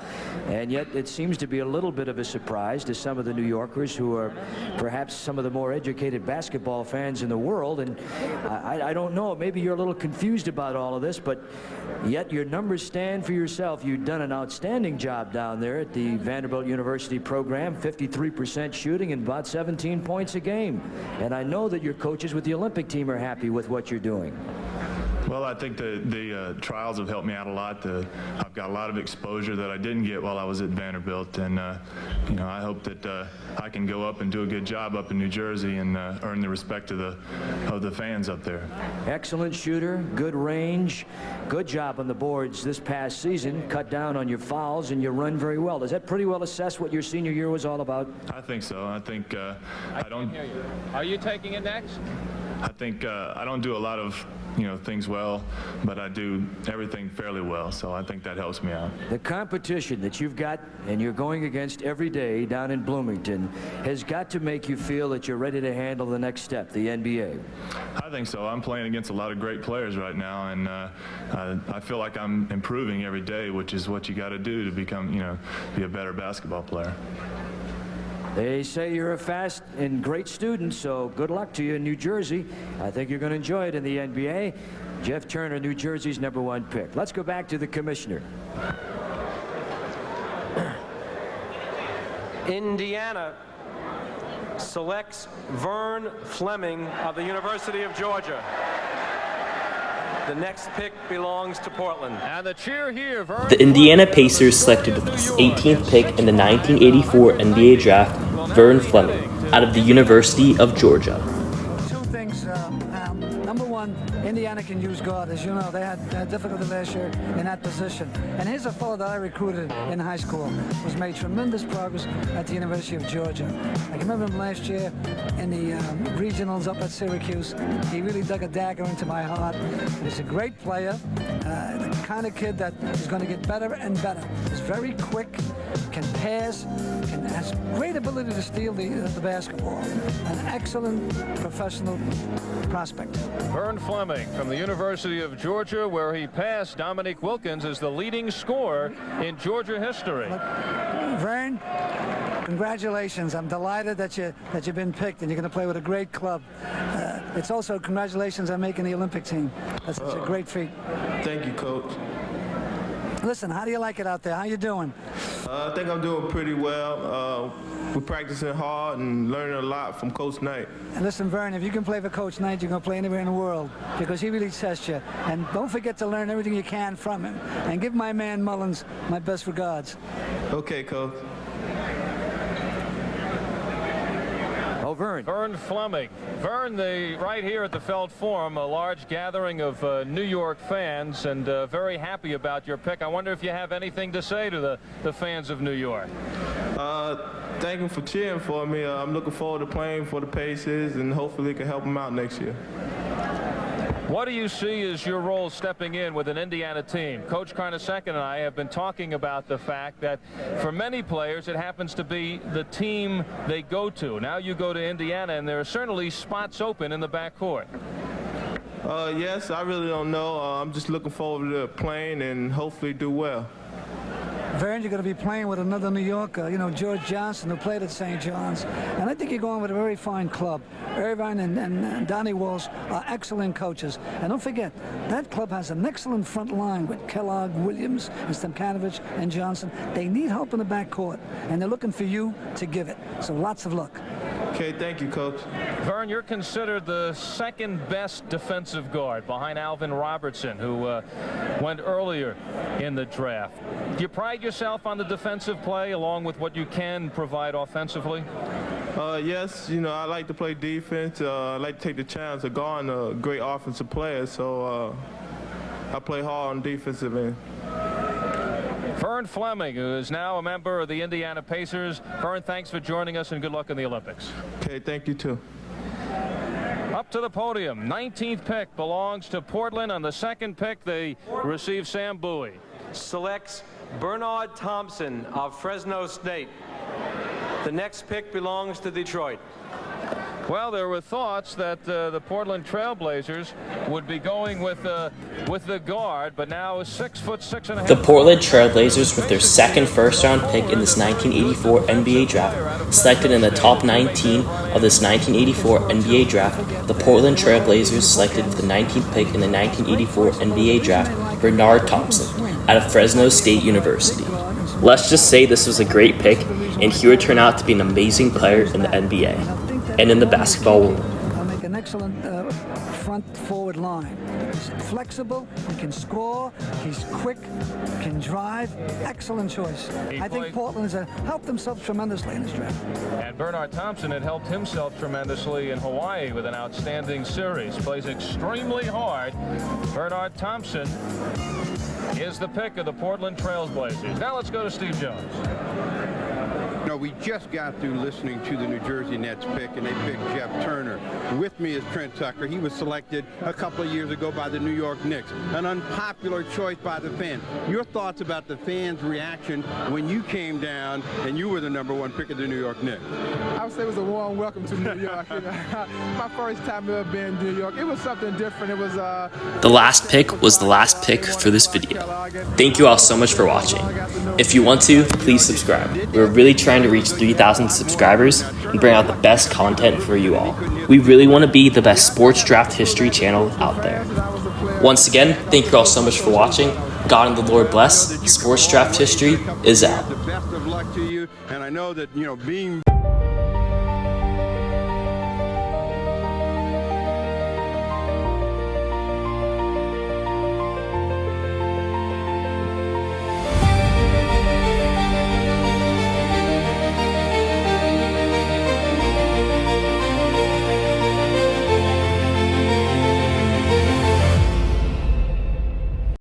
and yet it seems to be a little bit of a surprise to some of the New Yorkers who are perhaps some of the more educated basketball fans in the world. And I don't know, maybe you're a little confused about all of this, but yet your numbers stand for yourself. You've done an outstanding job down there at the Vanderbilt University program, 53% shooting and about 17 points a game. And I know that your coaches with the Olympic team are happy with what you're doing. Well, I think the trials have helped me out a lot. I've got a lot of exposure that I didn't get while I was at Vanderbilt, and you know, I hope that I can go up and do a good job up in New Jersey and earn the respect of the fans up there. Excellent shooter, good range, good job on the boards this past season. Cut down on your fouls, and you run very well. Does that pretty well assess what your senior year was all about? I think so. I think I don't. Hear you. Are you taking it next? I think I don't do a lot of things well, but I do everything fairly well, so I think that helps me out. The competition that you've got and you're going against every day down in Bloomington has got to make you feel that you're ready to handle the next step, the NBA. I think so. I'm playing against a lot of great players right now, and I feel like I'm improving every day, which is what you got to do to become, be a better basketball player. They say you're a fast and great student, so good luck to you in New Jersey. I think you're going to enjoy it in the NBA. Jeff Turner, New Jersey's #1 pick. Let's go back to the commissioner. Indiana selects Vern Fleming of the University of Georgia. The next pick belongs to Portland. And the cheer here, Vern. The Indiana Pacers selected with the 18th pick in the 1984 NBA draft Vern Fleming out of the University of Georgia. Two things, Number one, Indiana Indiana can use guard. As you know, they had difficulty last year in that position. And here's a fellow that I recruited in high school who's made tremendous progress at the University of Georgia. I can remember him last year in the regionals up at Syracuse. He really dug a dagger into my heart. He's a great player, the kind of kid that is going to get better and better. He's very quick, can pass, has great ability to steal the basketball. An excellent professional prospect. Vern Fleming from the University of Georgia, where he passed Dominique Wilkins as the leading scorer in Georgia history. Vern, congratulations. I'm delighted that you've been picked and you're going to play with a great club. It's also congratulations on making the Olympic team. That's a great feat. Thank you, Coach. Listen, how do you like it out there? How you doing? I think I'm doing pretty well. We're practicing hard and learning a lot from Coach Knight. And listen, Vern, if you can play for Coach Knight, you're going to play anywhere in the world because he really tests you. And don't forget to learn everything you can from him. And give my man Mullins my best regards. Okay, Coach. Oh, Vern. Vern Fleming. Vern, right here at the Feld Forum, a large gathering of New York fans, and very happy about your pick. I wonder if you have anything to say to the fans of New York. Thank them for cheering for me. I'm looking forward to playing for the Pacers, and hopefully can help them out next year. What do you see as your role stepping in with an Indiana team? Coach Carnesecca and I have been talking about the fact that for many players it happens to be the team they go to. Now you go to Indiana and there are certainly spots open in the backcourt. Yes, I really don't know. I'm just looking forward to playing and hopefully do well. Vern, you're going to be playing with another New Yorker, George Johnson, who played at St. John's. And I think you're going with a very fine club. Irvine and Donnie Walsh are excellent coaches. And don't forget, that club has an excellent front line with Kellogg, Williams, and Stemkanovich and Johnson. They need help in the backcourt, and they're looking for you to give it. So lots of luck. Okay, thank you, Coach. Vern, you're considered the second best defensive guard behind Alvin Robertson, who went earlier in the draft. Do you pride yourself on the defensive play along with what you can provide offensively? Yes, I like to play defense. I like to take the chance of guarding a great offensive player, so I play hard on defensive end. Vern Fleming, who is now a member of the Indiana Pacers. Vern, thanks for joining us and good luck in the Olympics. Okay, thank you too. Up to the podium, 19th pick belongs to Portland. On the second pick, they receive Sam Bowie. Selects Bernard Thompson of Fresno State. The next pick belongs to Detroit. Well, there were thoughts that the Portland Trailblazers would be going with the guard, but now 6'6.5". The Portland Trailblazers, with their second first-round pick in this 1984 NBA draft, selected in the top 19 of this 1984 NBA draft, the Portland Trailblazers selected for the 19th pick in the 1984 NBA draft, Bernard Thompson, out of Fresno State University. Let's just say this was a great pick, and he would turn out to be an amazing player in the NBA and in the basketball world. Make an excellent front forward line. He's flexible, he can score, he's quick, can drive. Excellent choice. I think Portland has helped themselves tremendously in this draft. And Bernard Thompson had helped himself tremendously in Hawaii with an outstanding series. Plays extremely hard. Bernard Thompson is the pick of the Portland Trailblazers. Now let's go to Steve Jones. No, we just got through listening to the New Jersey Nets pick, and they picked Jeff Turner. With me is Trent Tucker. He was selected a couple of years ago by the New York Knicks. An unpopular choice by the fans. Your thoughts about the fans' reaction when you came down and you were the #1 pick of the New York Knicks? I would say it was a warm welcome to New York. My first time ever being in New York. It was something different. It was The last pick was the last pick for this video. Thank you all so much for watching. If you want to, please subscribe. We're really trying to reach 3,000 subscribers and bring out the best content for you all. We really want to be the best sports draft history channel out there. Once again, thank you all so much for watching. God and the Lord bless. Sports Draft History is out. The best of luck to you, and I know that, being